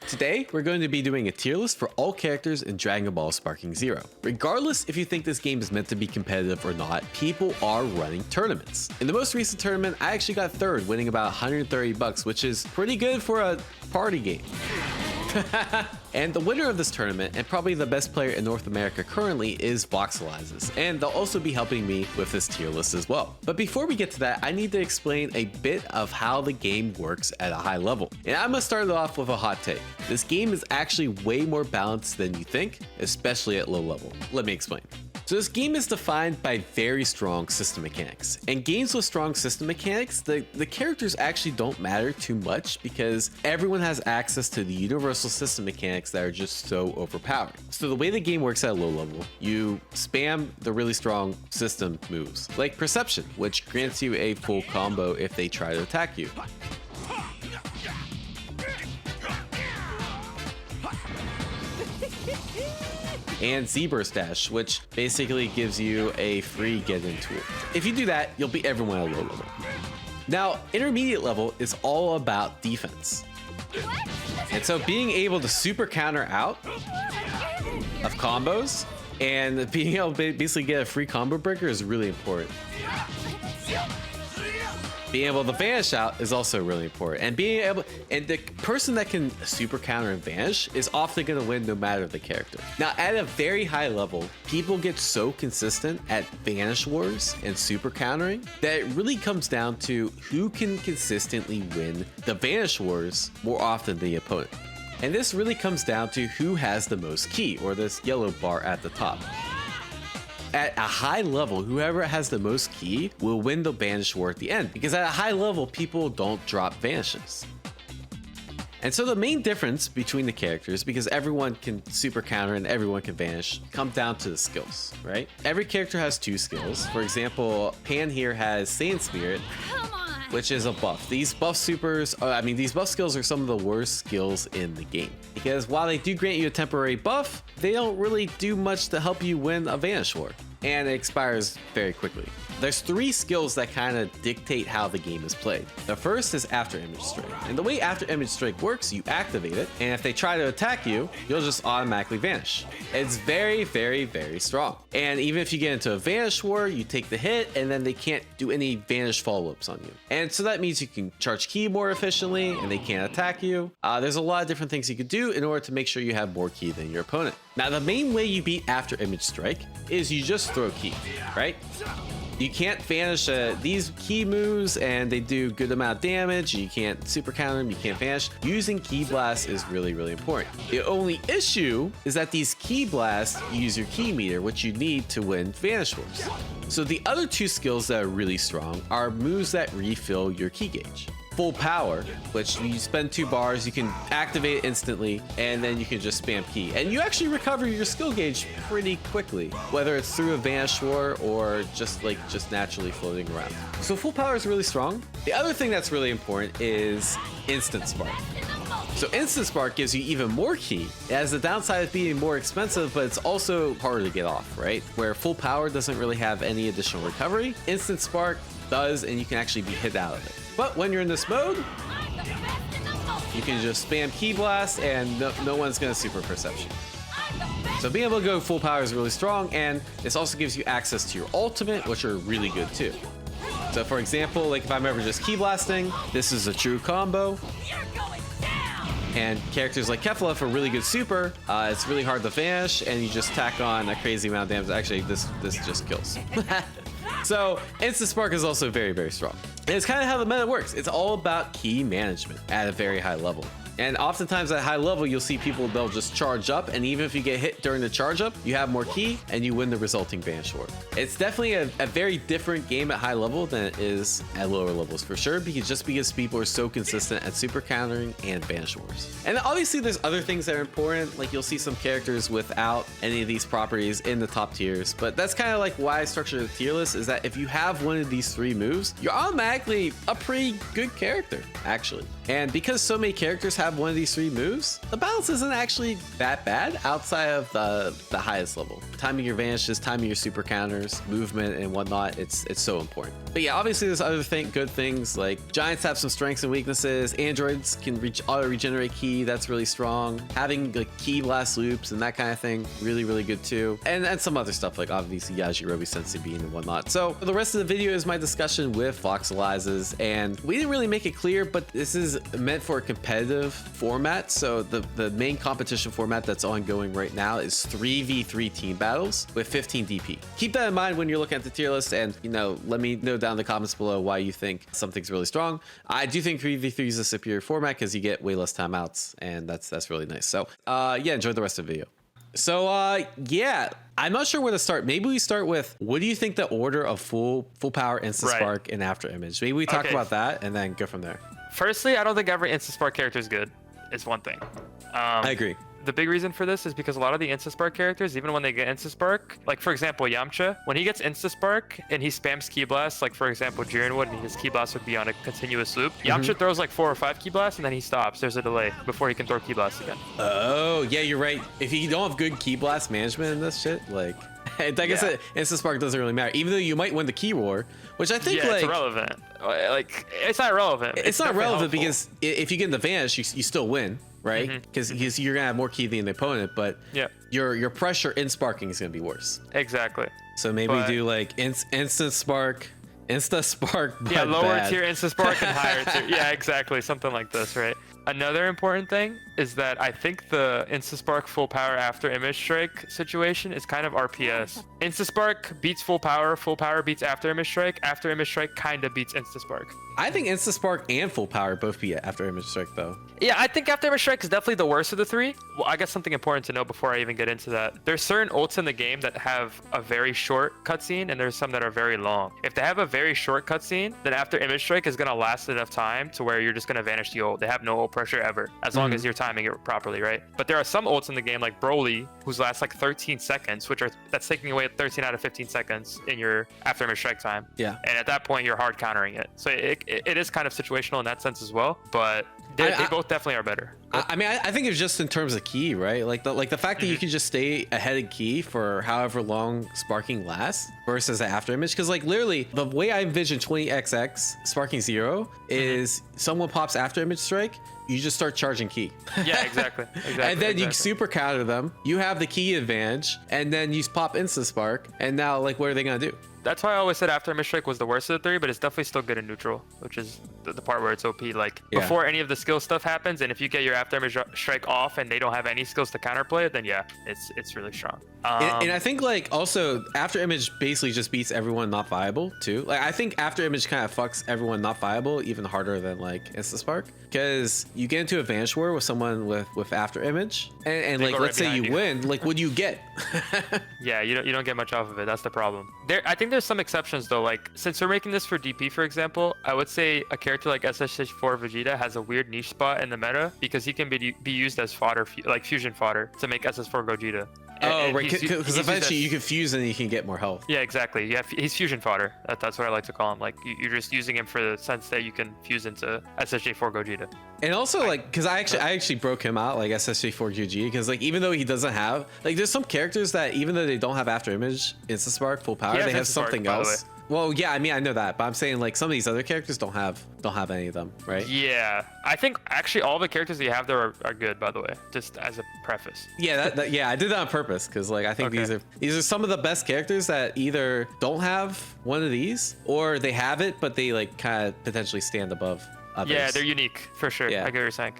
Today, we're going to be doing a tier list for all characters in Dragon Ball Sparking Zero. Regardless if you think this game is meant to be competitive or not, people are running tournaments. In the most recent tournament, I actually got third, winning about 130 bucks, which is pretty good for a party game. And the winner of this tournament, and probably the best player in North America currently, is Voxelizes, and they'll also be helping me with this tier list as well. But before we get to that, I need to explain a bit of how the game works at a high level. And I'm gonna start it off with a hot take. This game is actually way more balanced than you think, especially at low level. Let me explain. So this game is defined by very strong system mechanics. And games with strong system mechanics, the characters actually don't matter too much because everyone has access to the universal system mechanics that are just so overpowering. So the way the game works at a low level, you spam the really strong system moves, like Perception, which grants you a full combo if they try to attack you. And Z-Burst Dash, which basically gives you a free get-in tool. If you do that, you'll beat everyone at low level. Now, intermediate level is all about defense. And so being able to super counter out of combos and being able to basically get a free combo breaker is really important. Being able to vanish out is also really important, and the person that can super counter and vanish is often going to win no matter the character. Now, at a very high level, people get so consistent at vanish wars and super countering that it really comes down to who can consistently win the vanish wars more often than the opponent. And this really comes down to who has the most ki, or this yellow bar at the top. At a high level, whoever has the most ki will win the vanish war at the end, because at a high level, people don't drop vanishes. And so the main difference between the characters, because everyone can super counter and everyone can vanish, come down to the skills, right? Every character has two skills. For example, Pan here has Saiyan Spirit, which is a buff. These buff supers, these buff skills are some of the worst skills in the game, because while they do grant you a temporary buff, they don't really do much to help you win a vanish war, and it expires very quickly. There's three skills that kind of dictate how the game is played. The first is After Image Strike. And the way After Image Strike works, you activate it, and if they try to attack you, you'll just automatically vanish. It's very, very, very strong. And even if you get into a vanish war, you take the hit, and then they can't do any vanish follow-ups on you. And so that means you can charge ki more efficiently, and they can't attack you. There's a lot of different things you could do in order to make sure you have more ki than your opponent. Now, the main way you beat After Image Strike is you just throw ki, right? You can't vanish these ki moves, and they do good amount of damage. You can't super counter them, you can't vanish. Using ki blasts is really, really important. The only issue is that these ki blasts use your ki meter, which you need to win vanish wars. So the other two skills that are really strong are moves that refill your ki gauge. Full Power, which you spend 2 bars, you can activate it instantly, and then you can just spam ki. And you actually recover your skill gauge pretty quickly, whether it's through a vanish war or just naturally floating around. So Full Power is really strong. The other thing that's really important is Instant Spark. So Instant Spark gives you even more ki. It has the downside of being more expensive, but it's also harder to get off, right? Where Full Power doesn't really have any additional recovery, Instant Spark does, and you can actually be hit out of it. But when you're in this mode, you can just spam Ki Blast and no one's gonna super Perception. So being able to go Full Power is really strong, and this also gives you access to your ultimate, which are really good too. So for example, like if I'm ever just Ki Blasting, this is a true combo. And characters like Kefla for really good super, it's really hard to vanish, and you just tack on a crazy amount of damage. Actually, this just kills. So Instant Spark is also very, very strong. And it's kind of how the meta works. It's all about ki management at a very high level. And oftentimes at high level, you'll see people, they'll just charge up, and even if you get hit during the charge up, you have more ki and you win the resulting vanish war. It's definitely a very different game at high level than it is at lower levels for sure, because people are so consistent at super countering and vanish wars. And obviously there's other things that are important, like you'll see some characters without any of these properties in the top tiers, but that's kind of like why I structured the tier list, is that if you have one of these 3 moves, you're automatically a pretty good character, actually. And because so many characters have have one of these 3 moves, the balance isn't actually that bad outside of the highest level. Timing your vanishes, timing your super counters, movement and whatnot, it's so important. But yeah, obviously there's other good things, like giants have some strengths and weaknesses. Androids can auto regenerate ki, that's really strong. Having like ki blast loops and that kind of thing, really good too. And some other stuff like obviously Yajirobe Sensei Bean and whatnot. So the rest of the video is my discussion with Foxilizes, and we didn't really make it clear, but this is meant for a competitive format. So the main competition format that's ongoing right now is 3v3 team battles with 15 DP. Keep that in mind when you're looking at the tier list, and let me know down in the comments below why you think something's really strong. I do think 3v3 is a superior format because you get way less timeouts, and that's really nice. So yeah, enjoy the rest of the video. So yeah, I'm not sure where to start. Maybe we start with, what do you think the order of full power, Insta Spark, and After Image? Maybe we talk about that and then go from there. Firstly, I don't think every Insta Spark character is good. Is one thing. I agree. The big reason for this is because a lot of the Insta Spark characters, even when they get Insta Spark, like for example Yamcha, when he gets Insta Spark and he spams Ki Blast, like for example Jiren would, and his Ki Blast would be on a continuous loop. Yamcha throws like 4 or 5 Ki Blasts and then he stops. There's a delay before he can throw Ki Blast again. Oh yeah, you're right. If you don't have good Ki Blast management in this shit, like I guess Insta Spark doesn't really matter, even though you might win the Ki War, which I think it's irrelevant. Like it's not relevant. It's not relevant because if you get the Vanish, you still win. Right? Because you're gonna have more ki than the opponent, but your pressure in sparking is gonna be worse. Exactly. So maybe we do like instant spark, Insta Spark. Yeah, lower tier Insta Spark and higher tier. Yeah, exactly. Something like this, right? Another important thing is that I think the Insta Spark full power after image strike situation is kind of RPS. Insta Spark beats full power beats after image strike kind of beats Insta Spark. I think Insta Spark and full power both beat after image strike though. Yeah, I think after image strike is definitely the worst of the 3. Well, I guess something important to know before I even get into that. There's certain ults in the game that have a very short cutscene, and there's some that are very long. If they have a very short cutscene, then after image strike is gonna last enough time to where you're just gonna vanish the ult. They have no ult pressure ever, as long as you're timing it properly, right? But there are some ults in the game like Brolys, whose last like 13 seconds, that's taking away 13 out of 15 seconds in your after image strike time. Yeah. And at that point, you're hard countering it. So it is kind of situational in that sense as well, but they both definitely are better. I mean, I think it's just in terms of ki, right? Like the fact that you can just stay ahead of ki for however long sparking lasts versus the after image. Because like literally the way I envision 20XX sparking 0 is someone pops after image strike, you just start charging ki. Yeah, exactly. And then you super counter them. You have the ki advantage, and then you pop Insta Spark, and now like what are they gonna do? That's why I always said after image strike was the worst of the 3, but it's definitely still good in neutral, which is the part where it's OP. Like before any of the skill stuff happens, and if you get your after image strike off and they don't have any skills to counterplay it, then yeah, it's really strong. And I think like also after image basically just beats everyone not viable too. Like I think after image kind of fucks everyone not viable even harder than like Insta Spark, because you get into a vanish war with someone with after image, and like let's say you win, like what do you get? Yeah, you don't get much off of it. That's the problem. I think there's some exceptions though. Like since we're making this for DP, for example, I would say a character like SSJ4 Gogeta has a weird niche spot in the meta because he can be used as fodder, like fusion fodder, to make SS4 Gogeta. Oh, right, because eventually you can fuse and you can get more health. Yeah, exactly. Yeah, he's fusion fodder. That's what I like to call him. Like you're just using him for the sense that you can fuse into SSJ4 Gogeta. And also like, because I actually broke him out like SSJ4 Gogeta, because like even though he doesn't have like, there's some characters that even though they don't have after image Insta Spark full power, they have something else. Well, yeah, I mean, I know that, but I'm saying like some of these other characters don't have any of them, right? Yeah, I think actually all the characters that you have there are good, by the way, just as a preface. Yeah, yeah, I did that on purpose because like I think these are some of the best characters that either don't have one of these or they have it, but they like kind of potentially stand above others. Yeah, they're unique for sure. Yeah. I get what you're saying.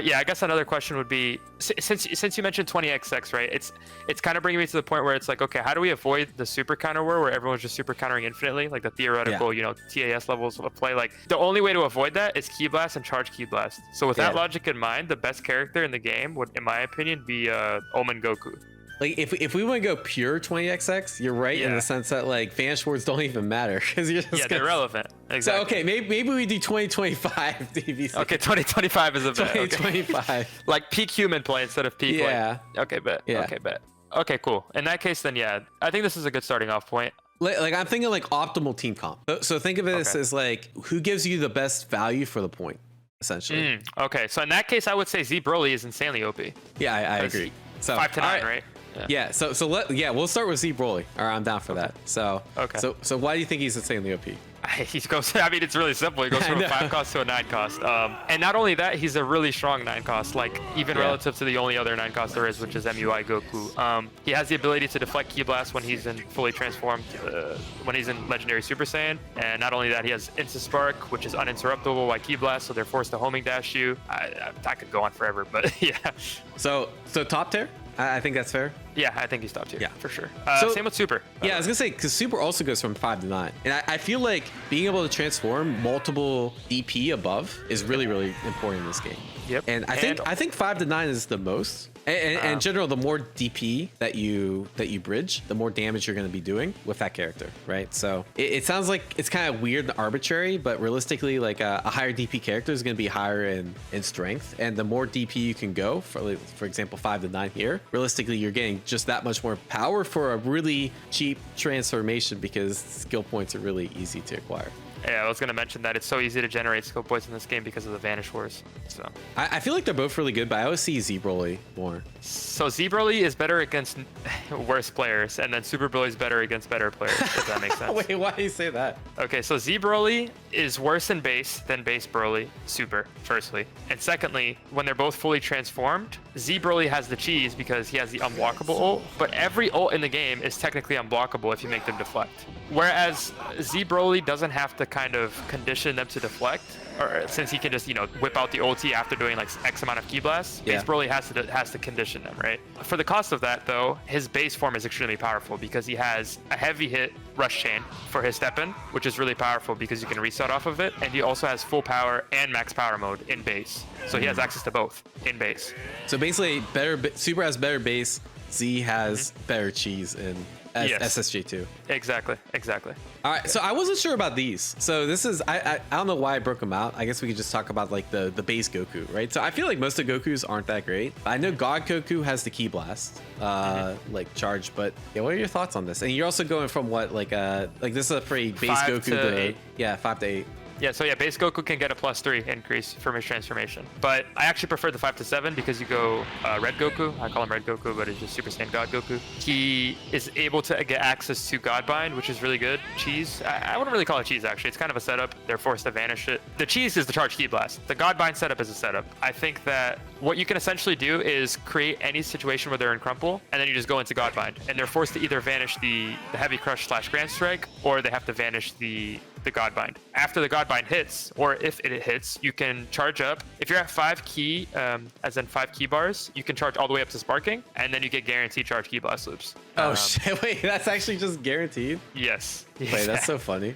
Yeah, I guess another question would be, since you mentioned 20XX, right? It's kind of bringing me to the point where it's like, okay, how do we avoid the super counter war where everyone's just super countering infinitely, like the theoretical, TAS levels of play? Like the only way to avoid that is Ki Blast and charge Ki Blast. So with that logic in mind, the best character in the game would, in my opinion, be Omen Goku. Like if we want to go pure 20XX, you're right in the sense that like vanish wards don't even matter because you're just they're irrelevant. Exactly. So okay, maybe we do 2025 DBC. Okay, 2025 is a bet. 2025. Okay. Like peak human play instead of peak. Yeah. Like, okay, bet. Yeah. Okay, bet. Okay, cool. In that case, then yeah, I think this is a good starting off point. Like I'm thinking like optimal team comp. So think of it as like who gives you the best value for the point. essentially. Okay, so in that case, I would say Z Broly is insanely OP. Yeah, I agree. So 5 to 9, all right? Yeah. We'll start with Z Broly. All right, I'm down for that. So Okay. So why do you think he's insanely OP? He goes. I mean, it's really simple. He goes from a 5 cost to a 9 cost. And not only that, he's a really strong 9 cost. Like even relative to the only other 9 cost there is, which is MUI Goku. He has the ability to deflect Ki Blast when he's in fully transformed, when he's in Legendary Super Saiyan. And not only that, he has Insta Spark, which is uninterruptible by Ki Blast, so they're forced to homing dash you. I could go on forever, but yeah. So top tier. I think that's fair. Yeah, I think he's top tier. Yeah. For sure. So- Same with Super. Yeah, I was gonna say because Super also goes from 5 to 9, and I feel like being able to transform multiple DP above is really important in this game. Yep. And I think 5 to 9 is the most. And in general, the more DP that you bridge, the more damage you're going to be doing with that character, right? So it sounds like it's kind of weird and arbitrary, but realistically, like a higher DP character is going to be higher in strength, and the more DP you can go, for example, 5 to 9 here, realistically, you're getting just that much more power for a really cheap transformation because skill points are really easy to acquire. Yeah, I was going to mention that it's so easy to generate skill points in this game because of the Vanish Wars. So I feel like they're both really good, but I always see Z Broly more. So Z Broly is better against worse players, and then Super Broly is better against better players, if that makes sense. Wait, why do you say that? Okay, so Z Broly is worse in base than base Broly, Super, firstly. And secondly, when they're both fully transformed, Z Broly has the cheese because he has the unblockable ult, but every ult in the game is technically unblockable if you make them deflect. Whereas Z Broly doesn't have to kind of condition them to deflect, or since he can just, whip out the ulti after doing like X amount of Ki Blasts, base Broly has to condition them, right? For the cost of that though, his base form is extremely powerful because he has a heavy hit rush chain for his step in, which is really powerful because you can reset off of it, and he also has full power and max power mode in base. So he has access to both in base. So basically, Super has better base, Z has better cheese in SSJ2. Exactly. All right, so I wasn't sure about these. So this is I don't know why I broke them out. I guess we could just talk about like the base Goku, right? So I feel like most of Goku's aren't that great. I know God Goku has the Ki Blast, like charge, but yeah, what are your thoughts on this? And you're also going from what like this is a pretty base 5 Goku to 8. Yeah, 5 to 8. Yeah, so yeah, base Goku can get a +3 increase from his transformation. But I actually prefer the 5 to 7 because you go Red Goku. I call him Red Goku, but it's just Super Saiyan God Goku. He is able to get access to Godbind, which is really good. Cheese. I wouldn't really call it cheese, actually. It's kind of a setup. They're forced to vanish it. The cheese is the charge Ki Blast. The Godbind setup is a setup. I think that what you can essentially do is create any situation where they're in crumple, and then you just go into Godbind. And they're forced to either vanish the Heavy Crush / Grand Strike, or they have to vanish the Godbind. After the Godbind hits, or if it hits, you can charge up. If you're at 5 key, as in 5 key bars, you can charge all the way up to sparking, and then you get guaranteed charge Ki Blast loops. Oh shit! Wait, that's actually just guaranteed? Yes. Wait, that's so funny.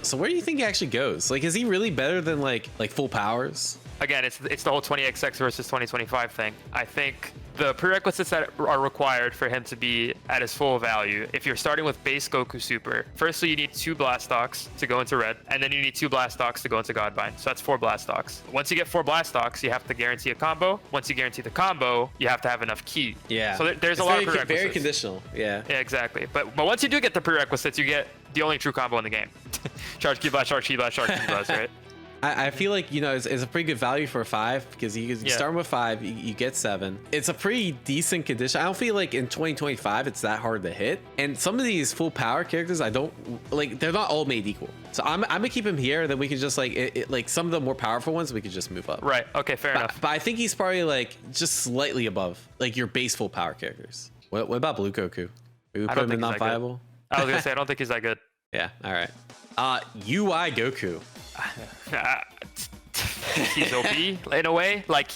So where do you think he actually goes? Like, is he really better than like full powers? Again, it's the whole 20XX versus 2025 thing. I think the prerequisites that are required for him to be at his full value, if you're starting with base Goku Super, firstly you need 2 Blastocks to go into red, and then you need 2 Blastocks to go into Godbind. So that's 4 Blastocks. Once you get 4 Blastocks, you have to guarantee a combo. Once you guarantee the combo, you have to have enough Ki. Yeah. So there's a lot of prerequisites. Very conditional. Yeah. Yeah, exactly. But once you do get the prerequisites, you get the only true combo in the game. Charge Ki Blast, charge Ki Blast, charge Ki Blast, right? I feel like, it's a pretty good value for a 5 because you start with 5, you get 7. It's a pretty decent condition. I don't feel like in 2025 it's that hard to hit. And some of these full power characters, I don't like, they're not all made equal. So I'm gonna keep him here, then we can just like some of the more powerful ones we could just move up. Right. Okay, fair enough. But I think he's probably like just slightly above like your base full power characters. What about Blue Goku? We put him in non-viable? I was gonna say I don't think he's that good. Yeah, all right. UI Goku. He's OP in a way. Like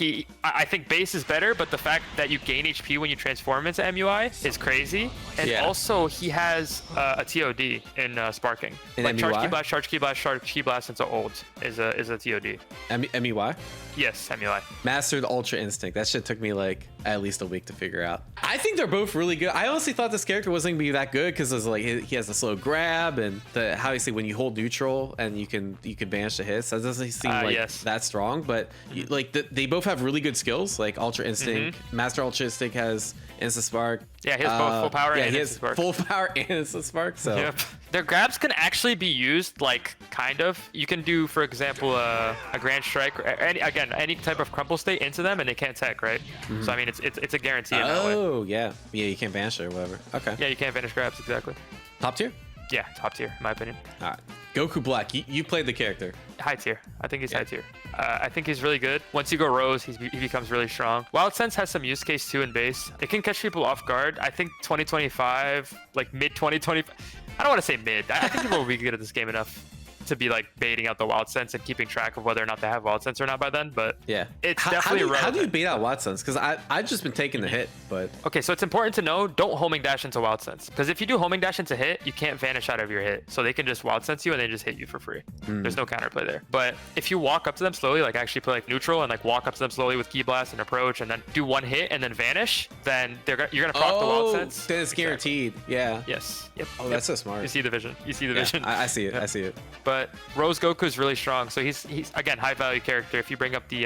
I think base is better, but the fact that you gain HP when you transform into MUI is crazy. And also he has a TOD in sparking. In like MUI? charge Ki Blast, charge Ki Blast, charge Ki Blast into ult is a TOD. MUI? Yes, MUI. Mastered Ultra Instinct. That shit took me like at least a week to figure out. I think they're both really good. I honestly thought this character wasn't gonna be that good because it's like he has a slow grab and how you say when you hold neutral and you can banish the hits. That doesn't seem like that strong, but like they both have really good skills, like Ultra Instinct. Master Ultra Instinct has Insta Spark. Yeah, he has both full power and he Insta has Spark. full power and Insta Spark. So Yep. Their grabs can actually be used, like, kind of. You can do, for example, a Grand Strike, or any type of crumple state into them, and they can't tech, right? So, I mean, it's a guarantee in that way. Oh, yeah. Yeah, you can't banish it or whatever. Okay. Yeah, you can't finish grabs, exactly. Top tier? Yeah, top tier, in my opinion. All right. Goku Black, you played the character. High tier. I think he's high tier. I think he's really good. Once you go Rose, he becomes really strong. Wild Sense has some use case too in base. It can catch people off guard. I think 2025, like mid 2025. I don't want to say mid. I think people will be good at this game enough to be like baiting out the Wild Sense and keeping track of whether or not they have Wild Sense or not by then. But yeah, it's definitely relevant. How do you bait out Wild Sense? Because I've just been taking the hit, but okay, so it's important to know, don't homing dash into Wild Sense, because if you do homing dash into hit, you can't vanish out of your hit, so they can just Wild Sense you and they just hit you for free. There's no counterplay there. But if you walk up to them slowly, like actually play like neutral and like walk up to them slowly with Ki Blast and approach and then do one hit and then vanish, then you're gonna proc the Wild Sense. Then it's guaranteed. Yeah. Yes. Yep. Oh, that's so smart. You see the vision. You see the vision. I see it. Yep. I see it. But Rose Goku is really strong, so he's again high value character. If you bring up the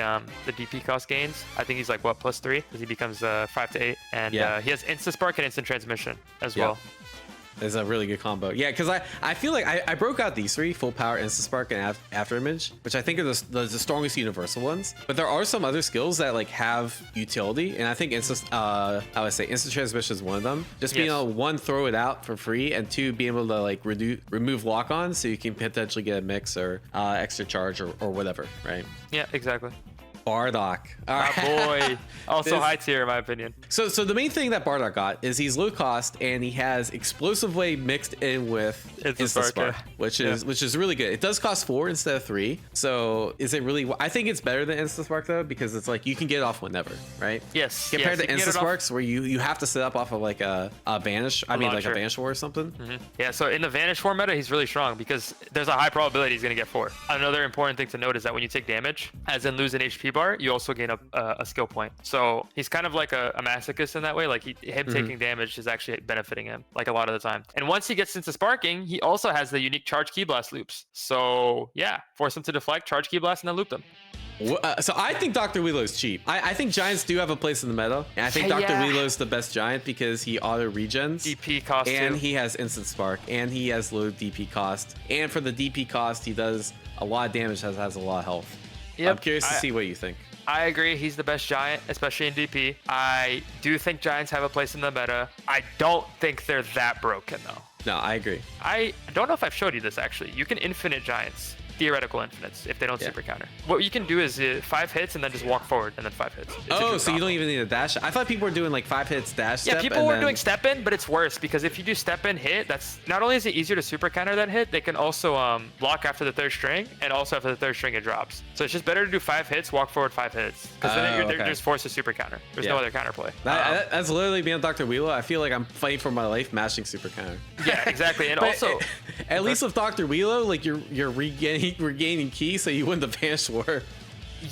DP cost gains, I think he's like what, +3, because he becomes 5 to 8, and he has instant spark and instant transmission as well. It's a really good combo. Yeah, because I feel like I broke out these three: full power, instant spark, and after image, which I think are the strongest universal ones. But there are some other skills that like have utility, and I think instant transmission is one of them. Just being able to, one, throw it out for free, and two, being able to like remove lock-on, so you can potentially get a mix or extra charge or whatever, right? Yeah, exactly. Bardock. Boy. Also high tier in my opinion. So the main thing that Bardock got is he's low cost and he has explosive wave mixed in with Insta Spark, which is really good. It does cost 4 instead of 3. So is it really? I think it's better than Insta Spark though, because it's like you can get it off whenever, right? Yes. Compared to Insta Sparks where you have to set up off of like a Vanish. Like a Vanish War or something. Yeah. So in the Vanish War meta, he's really strong because there's a high probability he's gonna get 4. Another important thing to note is that when you take damage, as in lose an HP bar, you also gain a skill point. So he's kind of like a masochist in that way. Like him taking damage is actually benefiting him like a lot of the time. And once he gets into sparking, he also has the unique charge Ki Blast loops. So yeah, force him to deflect, charge Ki Blast, and then loop them. So I think Dr. Wheelo is cheap. I think Giants do have a place in the meta, and I think Dr. Wheelo is the best Giant because he auto regens, DP cost, and he has instant spark, and he has low DP cost. And for the DP cost, he does a lot of damage, has a lot of health. Yep. I'm curious to see what you think. I agree. He's the best Giant, especially in DP. I do think Giants have a place in the meta. I don't think they're that broken, though. No, I agree. I don't know if I've showed you this, actually. You can infinite Giants. Theoretical infinites if they don't super counter. What you can do is 5 hits and then just walk forward and then 5 hits. So you don't even need a dash? I thought people were doing like 5 hits dash step. Yeah, people were doing step in, but it's worse because if you do step in hit, that's not only is it easier to super counter that hit, they can also block after the 3rd string, and also after the 3rd string it drops. So it's just better to do 5 hits, walk forward 5 hits, because then you're just forced to super counter. There's no other counterplay. That's literally being Dr. Wheelo. I feel like I'm fighting for my life mashing super counter. Yeah, exactly. And also, at least with Dr. Wheelo, like you're regaining Ki, so you win the Vanish War.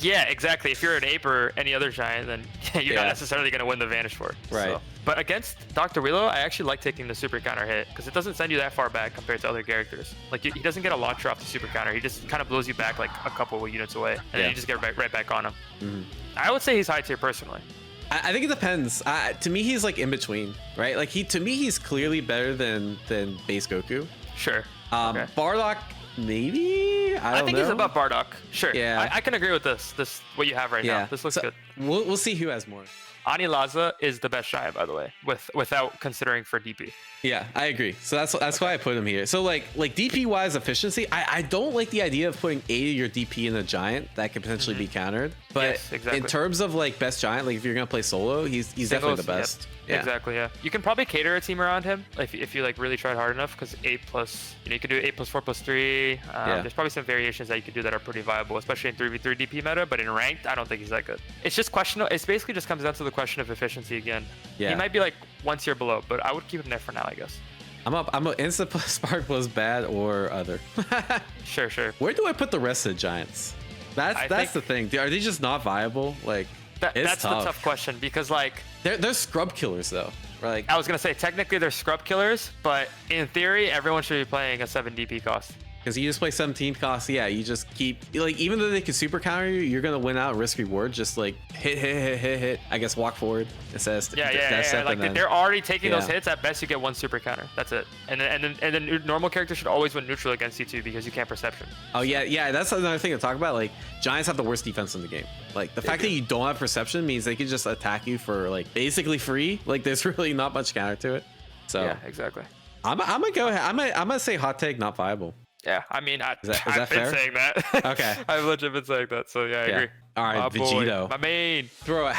Yeah, exactly. If you're an ape or any other Giant, then you're not necessarily going to win the Vanish War. Right. So. But against Dr. Wheelo, I actually like taking the super counter hit because it doesn't send you that far back compared to other characters. Like he doesn't get a launcher off the super counter. He just kind of blows you back like a couple of units away, and then you just get right back on him. I would say he's high tier personally. I think it depends. To me, he's like in between, right? Like to me, he's clearly better than base Goku. Sure. Bardock, maybe. I think he's above Bardock. Sure. Yeah. I can agree with this. What you have right now. This looks good. We'll see who has more. Anilaza is the best Giant, by the way, without considering for DP. Yeah, I agree. So that's why I put him here. So like DP wise efficiency, I don't like the idea of putting 8 of your DP in a Giant that could potentially be countered. But in terms of like best Giant, like if you're gonna play solo, he's definitely the best. Yep. Yeah. Exactly. Yeah. You can probably cater a team around him if you like really tried hard enough, because 8+, you can do 8+4+3. There's probably some variations that you could do that are pretty viable, especially in 3v3 DP meta. But in ranked, I don't think he's that good. It's just questionable. It basically just comes down to the question of efficiency again. Yeah. He might be like 1 tier below, but I would keep him there for now, I guess. I'm a Insta Spark plus bad or other. Sure. Where do I put the rest of the Giants? That's the thing. Are they just not viable? Like that's tough. The tough question, because like they're scrub killers though. Like I was gonna say, technically they're scrub killers, but in theory everyone should be playing a 7 DP cost. Because you just play 17 costs, yeah, you just keep, like, even though they can super counter you, you're gonna win out risk reward, just like hit, I guess walk forward, assist. Yeah. Like they're already taking those hits, at best you get one super counter. That's it. And then normal characters should always win neutral against you too, because you can't perception. Oh yeah, that's another thing to talk about. Like, Giants have the worst defense in the game. Like, the fact that you don't have perception means they can just attack you for like basically free. Like, there's really not much counter to it. So yeah, exactly. I'm gonna go ahead. I'm gonna say hot take, not viable. Yeah, I mean, I've that been fair? saying that. Okay. I've legit been saying that, so yeah, I agree. All right, my Vegito. Boy, my main. Throw it.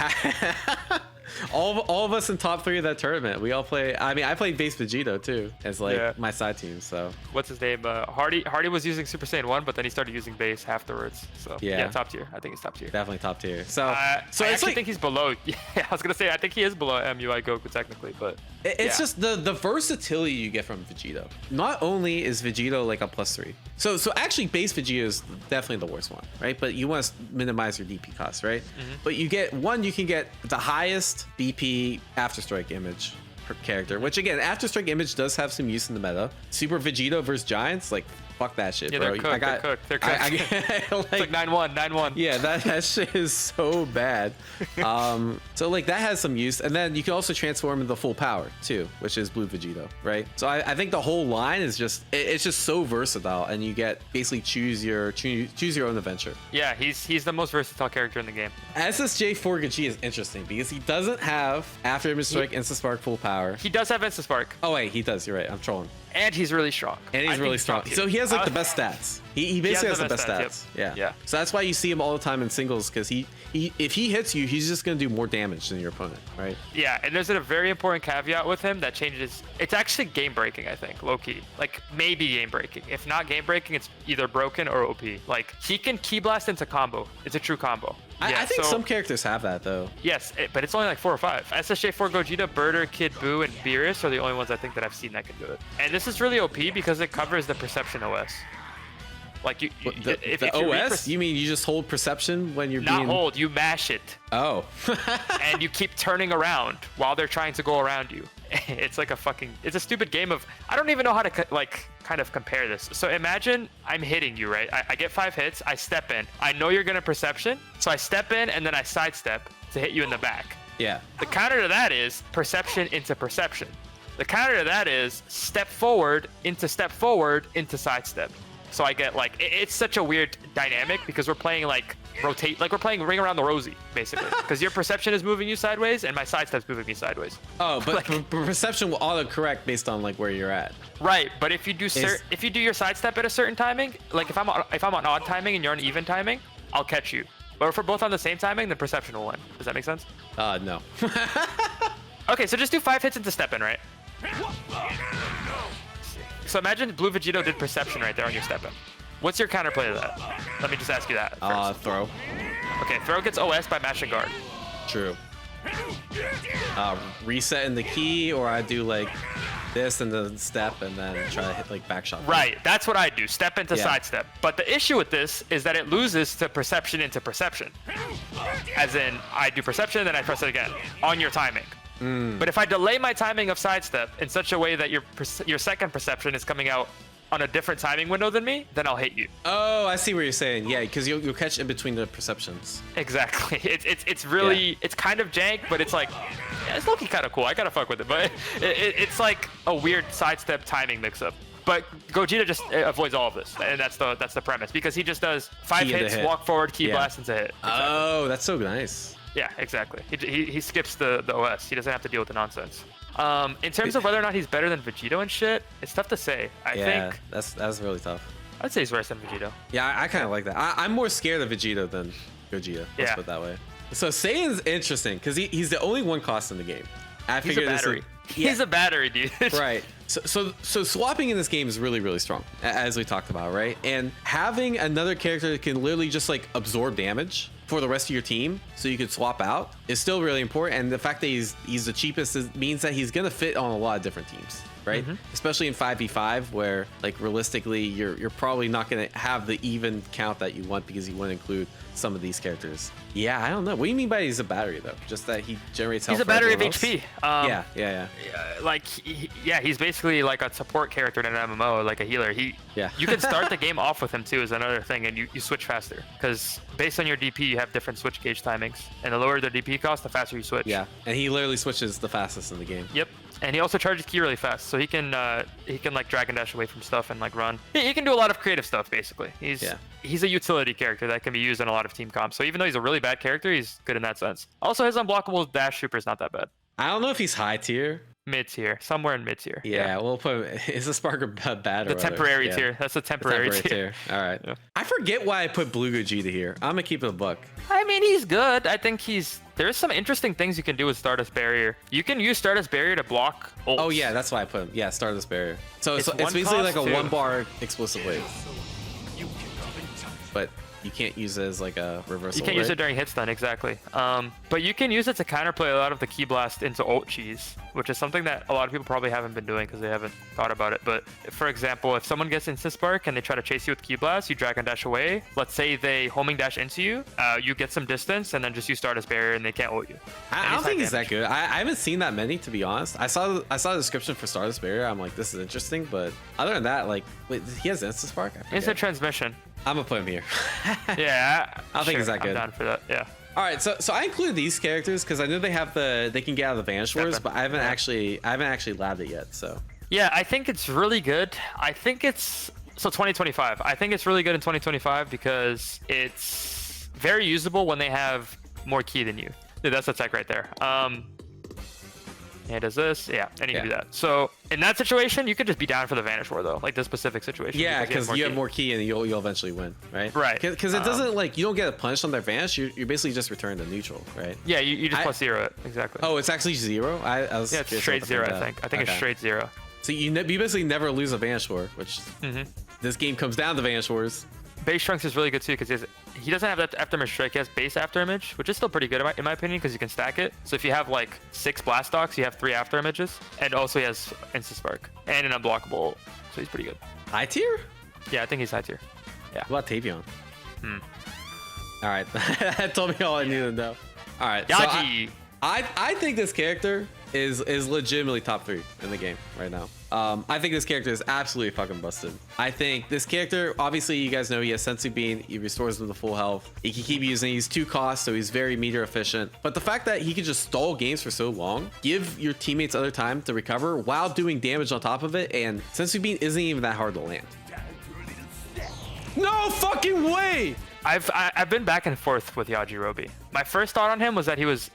all of us in top 3 of that tournament. We all play. I mean, I played base Vegito too as like my side team. So what's his name? Hardy was using Super Saiyan 1, but then he started using base afterwards. So yeah, top tier. I think it's top tier. Definitely top tier. So I actually think he's below. Yeah, I was gonna say I think he is below MUI Goku technically, but it's just the versatility you get from Vegito. Not only is Vegito like a +3. So actually base Vegito is definitely the worst one, right? But you want to minimize your DP costs, right? But you can get the highest BP After Strike image per character, which again, After Strike image does have some use in the meta. Super Vegito versus Giants, like, fuck that shit, yeah, bro. They're cooked. They're cooked. Like, it's like 9-1. Yeah, that shit is so bad. So like that has some use, and then you can also transform into full power too, which is Blue Vegito, right? So I think the whole line is just it's just so versatile, and you get basically choose your own adventure. Yeah, he's the most versatile character in the game. SSJ4 Gogeta is interesting because he doesn't have After Image Strike, Insta Spark, full power. He does have Insta Spark. Oh wait, he does. You're right. I'm trolling. And he's really strong. And he's really strong. So he has like the best stats. He basically has the best stats. Yep. Yeah. So that's why you see him all the time in singles, because if he hits you, he's just gonna do more damage than your opponent, right? Yeah, and there's a very important caveat with him that changes. It's actually game breaking, I think, low key. Like maybe game breaking. If not game breaking, it's either broken or OP. Like he can key blast into combo. It's a true combo. I think some characters have that though. Yes, but it's only like 4 or 5. SSJ4 Gogeta, Burter, Kid Buu, and Beerus are the only ones I think that I've seen that can do it. And this is really OP because it covers the perception OS. Like if the OS? You mean you just hold perception when you're not hold, you mash it. Oh. And you keep turning around while they're trying to go around you. It's like it's a stupid game of, I don't even know how to kind of compare this. So imagine I'm hitting you, right? I get 5 hits, I step in. I know you're gonna perception, so I step in and then I sidestep to hit you in the back. Yeah. The counter to that is perception into perception. The counter to that is step forward into sidestep. So I get like, it's such a weird dynamic because we're playing like rotate, like we're playing ring around the Roasie basically, because your perception is moving you sideways and my sidestep's moving me sideways. Oh, but like, perception will auto correct based on like where you're at. Right, but if you do your sidestep at a certain timing, like if I'm on odd timing and you're on even timing, I'll catch you. But if we're both on the same timing, then perception will win. Does that make sense? No. Okay, so just do 5 hits into step in, right? So imagine Blue Vegito did perception right there on your step in. What's your counterplay to that? Let me just ask you that first. Throw. Okay, throw gets OS by mashing guard. True. Reset in the key, or I do like this and then step and then try to hit like back shot. Right, that's what I do. Step into sidestep. But the issue with this is that it loses to perception into perception. As in, I do perception, then I press it again on your timing. But if I delay my timing of sidestep in such a way that your second perception is coming out on a different timing window than me, then I'll hit you. Oh, I see what you're saying. Yeah, because you'll catch in between the perceptions. Exactly. It's really it's kind of jank, but it's like it's looking kind of cool. I gotta fuck with it, but it's like a weird sidestep timing mix-up. But Gogeta just avoids all of this, and that's the premise, because he just does 5 hits, walk forward, key blast into hit. Exactly. Oh, that's so nice. Yeah, exactly. He skips the OS. He doesn't have to deal with the nonsense. In terms of whether or not he's better than Vegito and shit, it's tough to say. I think that's really tough. I'd say he's worse than Vegito. Yeah, I kind of like that. I'm more scared of Vegito than Gogeta. Let's put it that way. So Saiyan's interesting because he's the only one cost in the game. He's a battery. He's a battery, dude. Right. So swapping in this game is really, really strong, as we talked about, right? And having another character that can literally just like absorb damage for the rest of your team so you could swap out is still really important. And the fact that he's the cheapest means that he's gonna fit on a lot of different teams, right? Especially in 5v5 where like realistically you're probably not gonna have the even count that you want because you want to include some of these characters. Yeah, I don't know. What do you mean by he's a battery though? Just that he generates health. He's a battery of HP. Yeah. Like he's basically like a support character in an MMO, like a healer. You can start the game off with him too, is another thing, and you switch faster because based on your DP you have different switch gauge timings, and the lower the DP cost, the faster you switch. Yeah, and he literally switches the fastest in the game. Yep. And he also charges ki really fast, so he can like drag and dash away from stuff and like run. He can do a lot of creative stuff basically. He's a utility character that can be used in a lot of team comps. So even though he's a really bad character, he's good in that sense. Also, his unblockable dash super is not that bad. I don't know if he's high tier. Mid tier, somewhere in mid tier. Yeah, we'll put him. Is the Sparker bad or the temporary tier? That's the temporary tier. All right. Yeah. I forget why I put Blue Gogeta here. I'm gonna keep it a buck. I mean, he's good. I think there's some interesting things you can do with Stardust Barrier. You can use Stardust Barrier to block ults. Oh yeah, that's why I put him. Yeah, Stardust Barrier. So it's basically like a 1-bar explosive wave. But you can't use it as like a reversal. You can't use it during hit stun, exactly. But you can use it to counterplay a lot of the Ki Blast into ult cheese, which is something that a lot of people probably haven't been doing because they haven't thought about it. But for example, if someone gets Insta Spark and they try to chase you with Ki Blast, you drag and dash away. Let's say they homing dash into you, you get some distance and then just use Stardust Barrier and they can't ult you. I don't think he's that good. I haven't seen that many, to be honest. I saw the description for Stardust Barrier. I'm like, this is interesting, but other than that, like, wait, he has Insta Spark? Instant transmission. I'm gonna put him here. Yeah, I don't think he's that good. I'm down for that. Yeah. All right, so I included these characters because I know they can get out of the Vanish Wars, but I haven't actually labbed it yet. So yeah, I think it's really good. I think it's 2025. I think it's really good in 2025 because it's very usable when they have more ki than you. Dude, that's the tech right there. And does this, and you can do that. So in that situation, you could just be down for the Vanish War though, like this specific situation. Yeah, because you have more ki and you'll eventually win, right? Right. Because it doesn't like you don't get a punish on their Vanish. You basically just return to neutral, right? Yeah, you just plus 0 it exactly. Oh, it's actually 0. I was it's straight 0. I think it's straight 0. So you basically never lose a Vanish War, which this game comes down to Vanish Wars. Base Trunks is really good too because he doesn't have that after image strike. He has base after image, which is still pretty good in my opinion because you can stack it. So if you have like 6 blast docks, you have 3 after images, and also he has Insta Spark and an unblockable. So he's pretty good. High tier? Yeah, I think he's high tier. Yeah. What about Tapion? All right, that told me all I needed to know. All right, Yaji. So I think this character is legitimately top 3 in the game right now. I think this character is absolutely fucking busted. I think this character, obviously you guys know he has Sensu Bean, he restores him to full health. He can keep using, he's 2 costs, so he's very meter efficient. But the fact that he can just stall games for so long, give your teammates other time to recover while doing damage on top of it, and Sensu Bean isn't even that hard to land. No fucking way! I've been back and forth with Yajirobe. My first thought on him was that he was